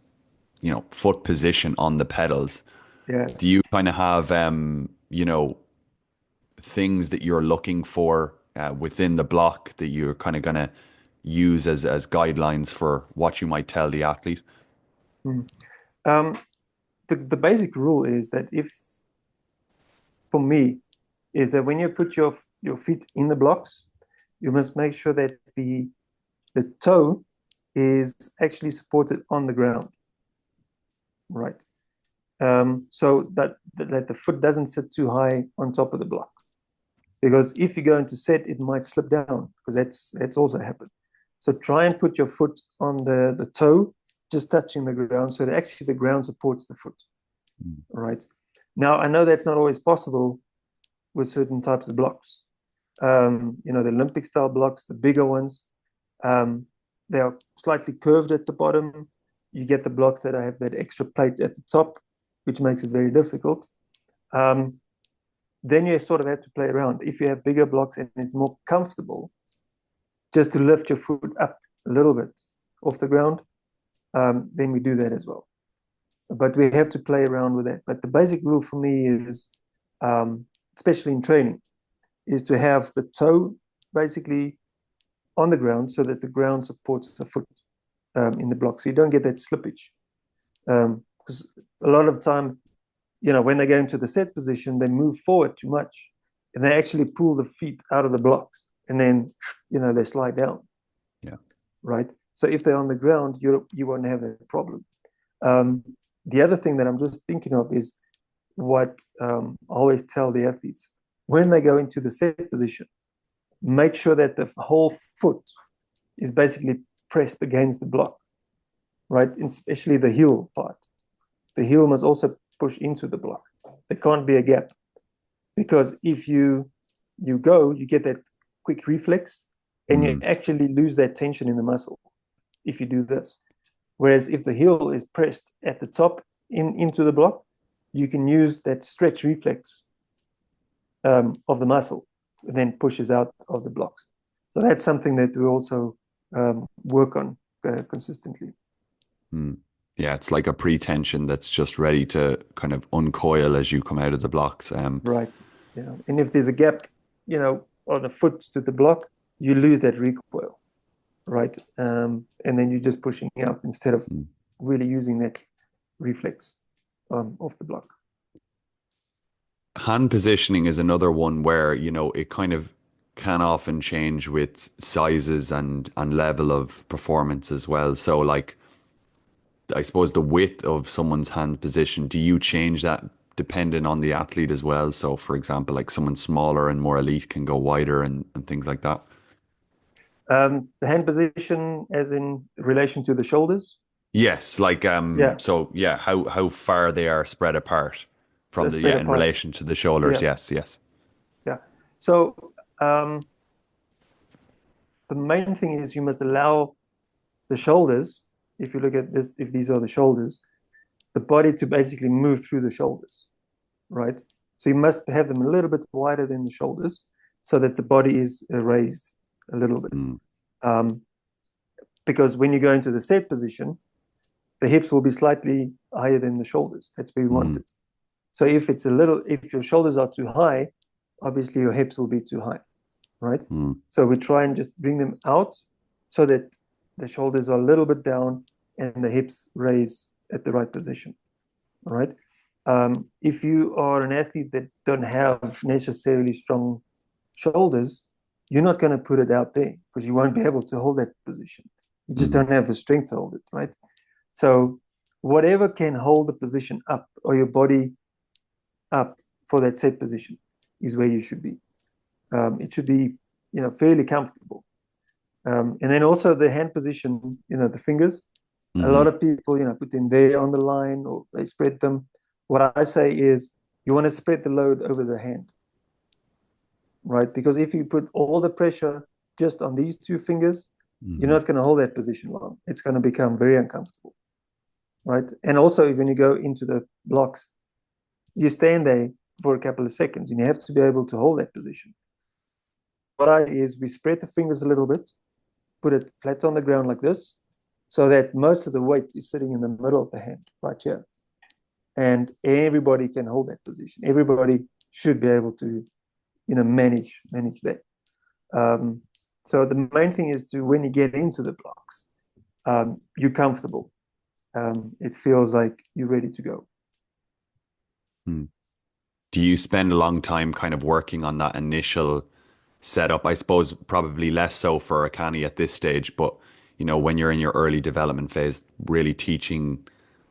foot position on the pedals. Do yes. you kind of have things that you're looking for within the block that you're kind of going to use as guidelines for what you might tell the athlete? Mm. Um, the basic rule is that if, for me, is that when you put your feet in the blocks, you must make sure that the toe is actually supported on the ground, right? So that the foot doesn't sit too high on top of the block. Because if you go into set, it might slip down because that's also happened. So try and put your foot on the toe, just touching the ground, so that actually the ground supports the foot. Right. Now I know that's not always possible with certain types of blocks. The Olympic style blocks, the bigger ones, um, they are slightly curved at the bottom. You get the blocks that have that extra plate at the top, which makes it very difficult. Um, then you sort of have to play around. If you have bigger blocks and it's more comfortable, just to lift your foot up a little bit off the ground, then we do that as well. But we have to play around with that. But the basic rule for me is, especially in training, is to have the toe basically on the ground so that the ground supports the foot in the block. So you don't get that slippage. Because a lot of time, when they go into the set position, they move forward too much and they actually pull the feet out of the blocks and then, they slide down, Yeah. right? So if they're on the ground, you won't have that problem. Um, the other thing that I'm just thinking of is what I always tell the athletes when they go into the set position, make sure that the whole foot is basically pressed against the block, right? Especially the heel part. The heel must also push into the block. There can't be a gap because if you get that quick reflex, and you Mm, actually lose that tension in the muscle if you do this. Whereas if the heel is pressed at the top into the block, you can use that stretch reflex of the muscle and then pushes out of the blocks. So that's something that we also work on consistently. mm. Yeah, it's like a pre-tension that's just ready to kind of uncoil as you come out of the blocks. Right. Yeah. And if there's a gap, on the foot to the block, you lose that recoil, right? And then you're just pushing out instead of mm. really using that reflex off the block. Hand positioning is another one where, it kind of can often change with sizes and level of performance as well. So like I suppose the width of someone's hand position, do you change that depending on the athlete as well? So for example, like someone smaller and more elite can go wider and things like that. The hand position, as in relation to the shoulders, Yes, like yeah, so yeah, how far they are spread apart so from the spread yeah, in apart, relation to the shoulders. yeah, Yes, yes. yeah. So the main thing is you must allow the shoulders. If you look at this, if these are the shoulders, the body to basically move through the shoulders, right? So you must have them a little bit wider than the shoulders so that the body is raised a little bit. Mm, Um, because when you go into the set position, the hips will be slightly higher than the shoulders. That's where you want mm, it. So if your shoulders are too high, obviously your hips will be too high, right? mm, So we try and just bring them out so that the shoulders are a little bit down and the hips raise at the right position, all right? If you are an athlete that don't have necessarily strong shoulders, you're not going to put it out there because you won't be able to hold that position. You just mm, don't have the strength to hold it, right? So whatever can hold the position up or your body up for that set position is where you should be. It should be, fairly comfortable. And then also the hand position, the fingers. A Hmm. lot of people, put them there on the line or they spread them. What I say is you want to spread the load over the hand, right? Because if you put all the pressure just on these two fingers, you're Hmm. not going to hold that position long. It's going to become very uncomfortable, right? And also, when you go into the blocks, you stand there for a couple of seconds and you have to be able to hold that position. What I is we spread the fingers a little bit, put it flat on the ground like this, so that most of the weight is sitting in the middle of the hand right here. And everybody can hold that position. Everybody should be able to, manage that. Um, so the main thing is to when you get into the blocks, you're comfortable. It feels like you're ready to go. Hmm. Do you spend a long time kind of working on that initial setup? I suppose probably less so for Akani at this stage, but when you're in your early development phase, really teaching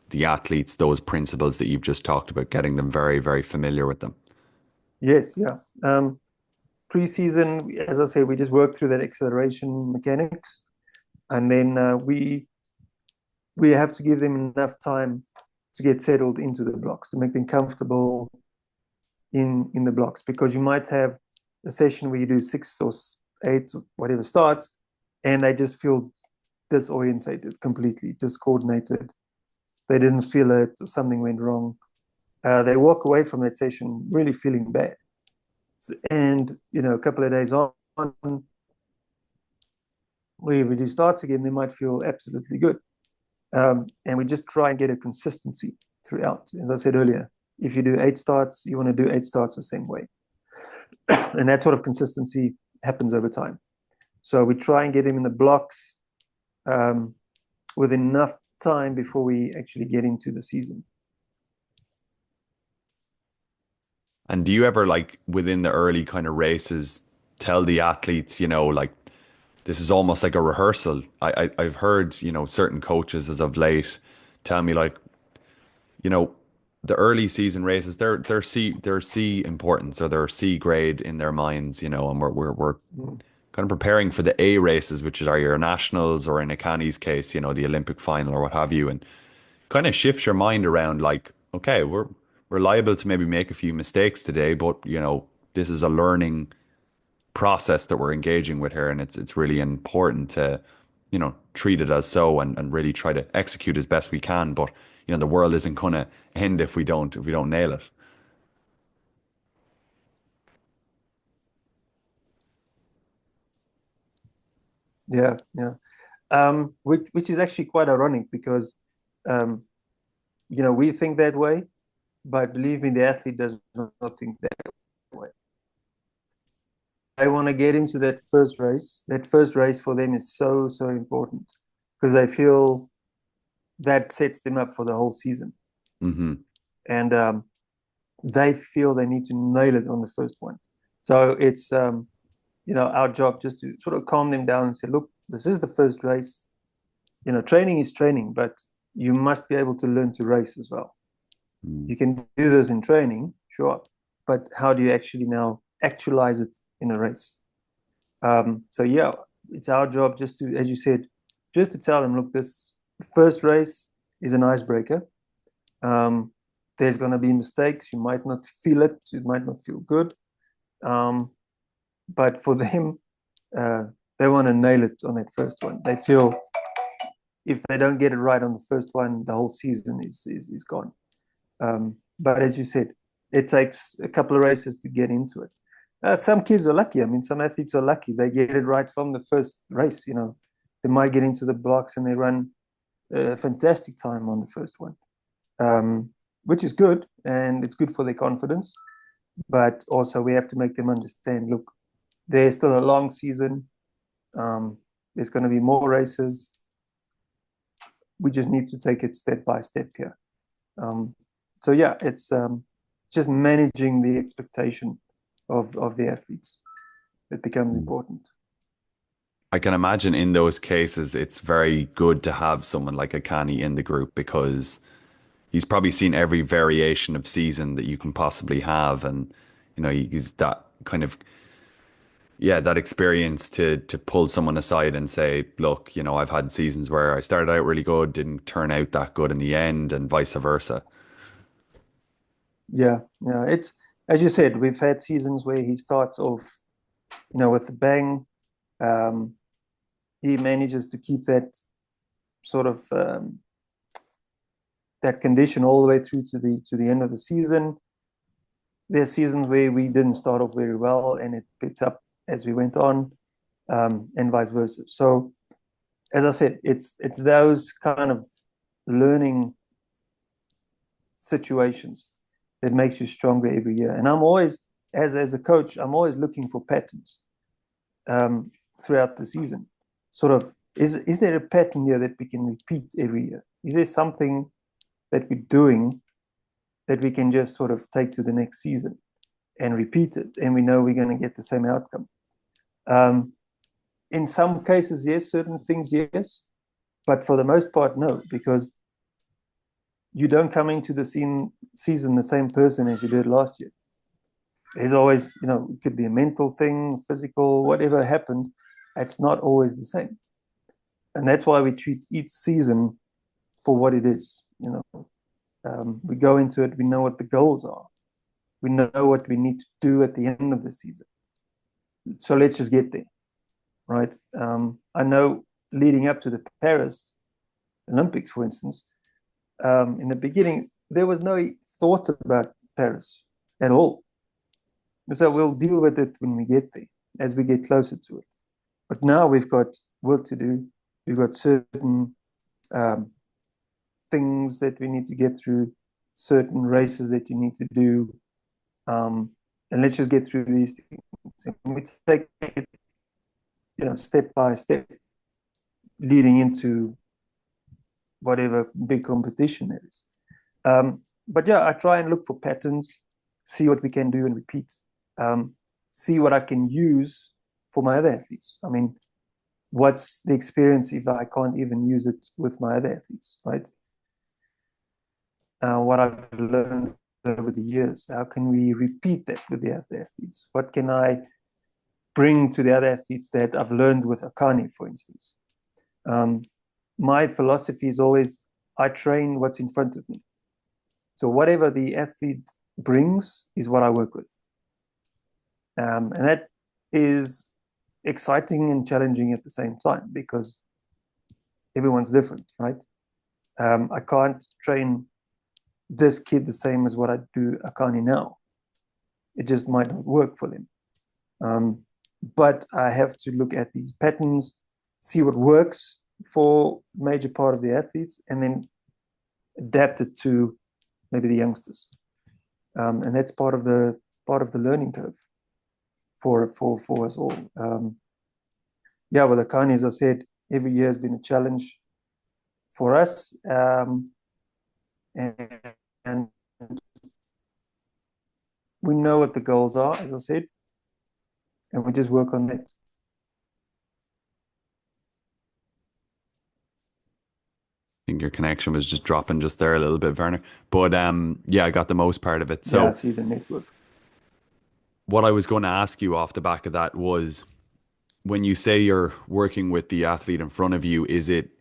the athletes those principles that you've just talked about, getting them very, very familiar with them. Yes, yeah. Pre-season, as I said, we just work through that acceleration mechanics, and then we have to give them enough time to get settled into the blocks to make them comfortable in the blocks. Because you might have a session where you do 6 or 8 or whatever starts, and they just feel disorientated, completely discoordinated. They didn't feel it, or something went wrong. They walk away from that session really feeling bad. And a couple of days on, we do starts again, they might feel absolutely good. And we just try and get a consistency throughout. As I said earlier, if you do 8 starts, you want to do 8 starts the same way. And that sort of consistency happens over time. So we try and get him in the blocks um, with enough time before we actually get into the season. And do you ever like within the early kind of races tell the athletes, like this is almost like a rehearsal? I've heard, certain coaches as of late tell me like, you know, the early season races, they're C importance or they're C grade in their minds, and we're Mm. kind of preparing for the A races, which are your nationals or in Akani's case, the Olympic final or what have you, and kind of shifts your mind around like, okay, we're liable to maybe make a few mistakes today, but this is a learning process that we're engaging with here, and it's really important to, treat it as so and really try to execute as best we can. But the world isn't gonna end if we don't nail it. Yeah, yeah. Which is actually quite ironic because um, we think that way, but believe me, the athlete does not think that way. They want to get into that first race. That first race for them is so, so important because they feel that sets them up for the whole season. Hmm. And they feel they need to nail it on the first one. So it's, our job just to sort of calm them down and say, look, this is the first race. Training is training, but you must be able to learn to race as well. You can do this in training, sure, but how do you actually now actualize it in a race? So yeah, it's our job just to, as you said, just to tell them, look, this first race is an icebreaker. Um, there's going to be mistakes. You might not feel it. You might not feel good. Um, but for them, uh, they want to nail it on that first one. They feel if they don't get it right on the first one, the whole season is gone. But as you said, it takes a couple of races to get into it. Some kids are lucky. I mean, some athletes are lucky. They get it right from the first race. They might get into the blocks and they run a fantastic time on the first one, um, which is good and it's good for their confidence. But also, we have to make them understand. Look, there's still a long season. Um, there's going to be more races. We just need to take it step by step here. Um, so yeah, it's just managing the expectation of the athletes. It becomes important. I can imagine in those cases it's very good to have someone like Akani in the group because he's probably seen every variation of season that you can possibly have, and he's that kind of Yeah, that experience to pull someone aside and say, look, I've had seasons where I started out really good, didn't turn out that good in the end, and vice versa. Yeah, yeah. It's as you said, we've had seasons where he starts off, with a bang. Um, he manages to keep that sort of that condition all the way through to the end of the season. There's seasons where we didn't start off very well and it picked up as we went on, and vice versa. So as I said, it's those kind of learning situations that makes you stronger every year. And I'm always, as a coach, I'm always looking for patterns um, throughout the season. Sort of, is there a pattern here that we can repeat every year? Is there something that we're doing that we can just sort of take to the next season and repeat it, and we know we're going to get the same outcome? Um, in some cases, yes, certain things, yes, but for the most part, no, because you don't come into the season the same person as you did last year. There's always, it could be a mental thing, physical, whatever happened. It's not always the same. And that's why we treat each season for what it is. We go into it, we know what the goals are. We know what we need to do at the end of the season. So let's just get there, right? I know leading up to the Paris Olympics, for instance, in the beginning, there was no thought about Paris at all. So we'll deal with it when we get there, as we get closer to it. But now we've got work to do. We've got certain um, things that we need to get through, certain races that you need to do. And let's just get through these things. And we take it, step by step, leading into whatever big competition there is. But yeah, I try and look for patterns, see what we can do and repeat, um, see what I can use for my other athletes. I mean, what's the experience if I can't even use it with my other athletes, right? What I've learned over the years, how can we repeat that with the other athletes? What can I bring to the other athletes that I've learned with Akani, for instance? Um, my philosophy is always I train what's in front of me. So whatever the athlete brings is what I work with. And that is exciting and challenging at the same time because everyone's different, right? I can't train this kid the same as what I do Akani now. It just might not work for them. But I have to look at these patterns, see what works for a major part of the athletes, and then adapt it to maybe the youngsters. And that's part of the learning curve for us all. Yeah, with Akani, as I said, every year has been a challenge for us, and, and we know what the goals are, as I said, and we just work on that. I think your connection was just dropping just there a little bit, Werner. But yeah, I got the most part of it. Yeah, I So see the network. what I was going to ask you off the back of that was when you say you're working with the athlete in front of you, is it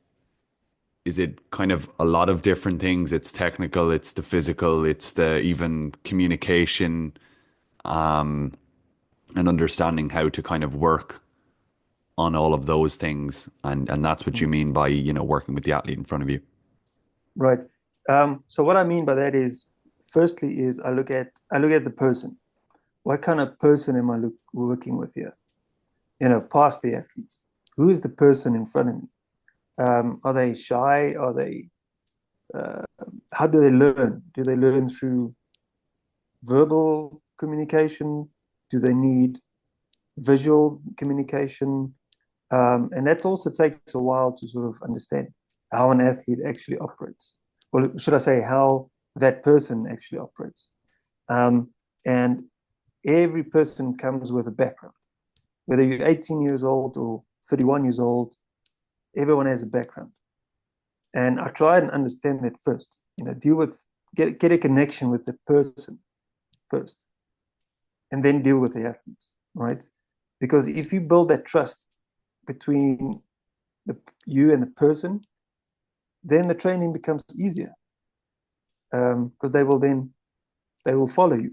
kind of a lot of different things? It's technical, it's the physical, it's the even communication, and understanding how to kind of work on all of those things. And that's what you mean by, working with the athlete in front of you. Right. So what I mean by that is, firstly, is I look at the person. What kind of person am I working with here? Past the athletes. Who is the person in front of me? Are they shy? Are they? Uh, how do they learn? Do they learn through verbal communication? Do they need visual communication? And that also takes a while to sort of understand how an athlete actually operates. Well, should I say how that person actually operates? And every person comes with a background. Whether you're 18 years old or 31 years old, everyone has a background. And I try and understand that first. Get a connection with the person first, and then deal with the athletes, right? Because if you build that trust between the, you and the person, then the training becomes easier because they will follow you.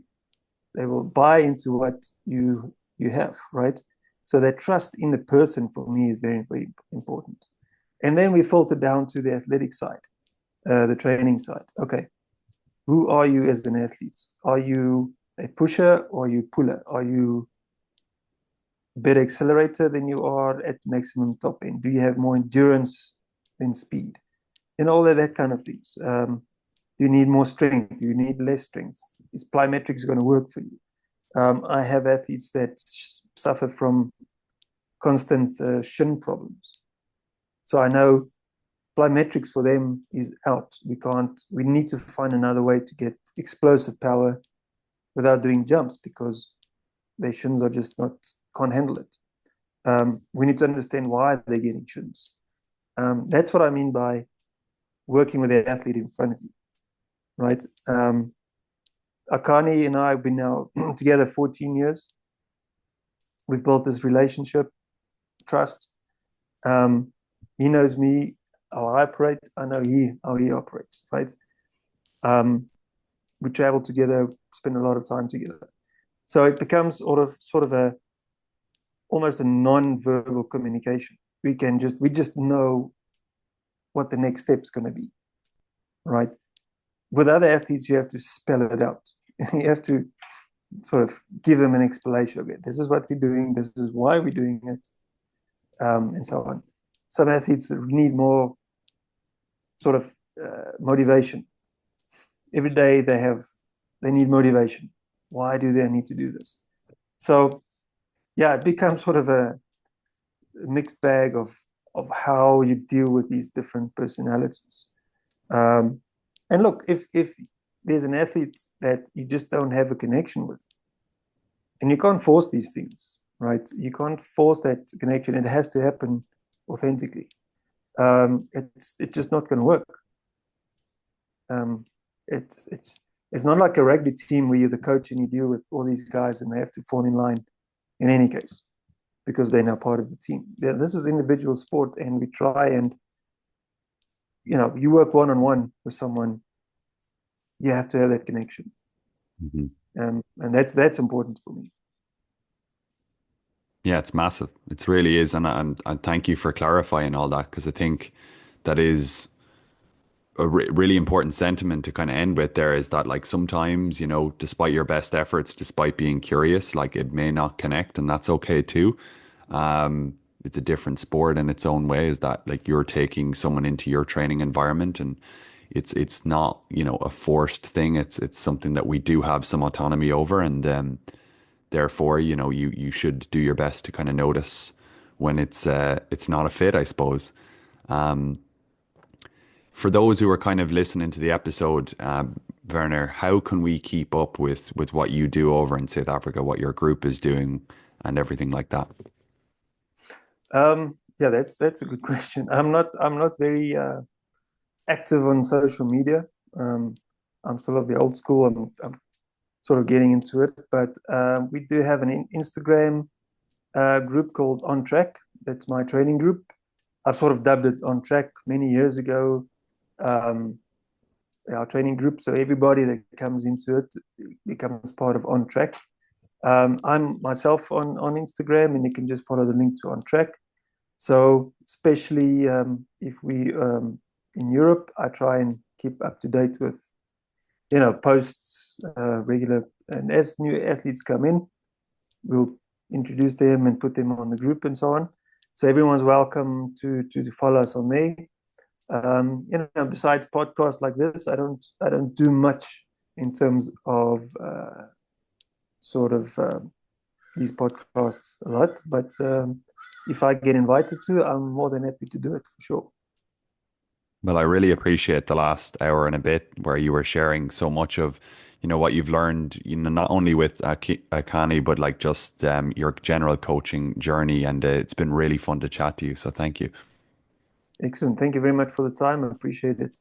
They will buy into what you have, right? So that trust in the person for me is very, very important. And then we filter down to the athletic side, the training side. Okay, who are you as an athlete? Are you a pusher or are you puller? Are you better accelerator than you are at maximum top end? Do you have more endurance than speed? And all of that kind of things. Do you need more strength? Do you need less strength? Is plyometrics going to work for you? I have athletes that suffer from constant shin problems. So I know plyometrics for them is out. We need to find another way to get explosive power without doing jumps because their shins are just not, can't handle it. We need to understand why they're getting shins. That's what I mean by working with the athlete in front of you, right? Akani and I have been now together 14 years. We've built this relationship, trust. He knows me, how I operate. I know how he operates, right? We travel together, spend a lot of time together. So it becomes sort of a almost a non-verbal communication. We just know what the next step's going to be, right? With other athletes, you have to spell it out. You have to sort of give them an explanation of it. This is what we're doing. This is why we're doing it, and so on. Some athletes need more sort of motivation. Every day they need motivation. Why do they need to do this? So yeah, it becomes sort of a mixed bag of how you deal with these different personalities. And look, if there's an athlete that you just don't have a connection with, and you can't force these things, right? You can't force that connection. It has to happen authentically. It's just not going to work. Um, it's not like a rugby team where you're the coach and you deal with all these guys and they have to fall in line in any case because they're now part of the team. This is individual sport, and we try and you work one-on-one with someone, you have to have that connection. Hmm. And that's important for me. Yeah, it's massive. It really is, and thank you for clarifying all that because I think that is a really important sentiment to kind of end with. There is that like sometimes despite your best efforts, despite being curious, like it may not connect, and that's okay too. It's a different sport in its own way. Is that like you're taking someone into your training environment, and it's not a forced thing. It's something that we do have some autonomy over, and therefore you should do your best to kind of notice when it's not a fit, I suppose. For those who are kind of listening to the episode, Werner, how can we keep up with what you do over in South Africa, what your group is doing, and everything like that? Yeah, that's a good question. I'm not very active on social media. Um, I'm still of the old school. I'm sort of getting into it, but we do have an Instagram group called On Track. That's my training group. I've sort of dubbed it On Track many years ago. Um, our training group, so everybody that comes into it becomes part of On Track. I'm myself on Instagram, and you can just follow the link to On Track. So especially if we in Europe, I try and keep up to date with posts regular, and as new athletes come in, we'll introduce them and put them on the group and so on. So everyone's welcome to follow us on there. Besides podcasts like this, I don't do much in terms of sort of these podcasts a lot, but if I get invited to, I'm more than happy to do it for sure. Well, I really appreciate the last hour and a bit where you were sharing so much of, what you've learned, not only with Akani, but like just your general coaching journey. And it's been really fun to chat to you. So thank you. Excellent. Thank you very much for the time. I appreciate it.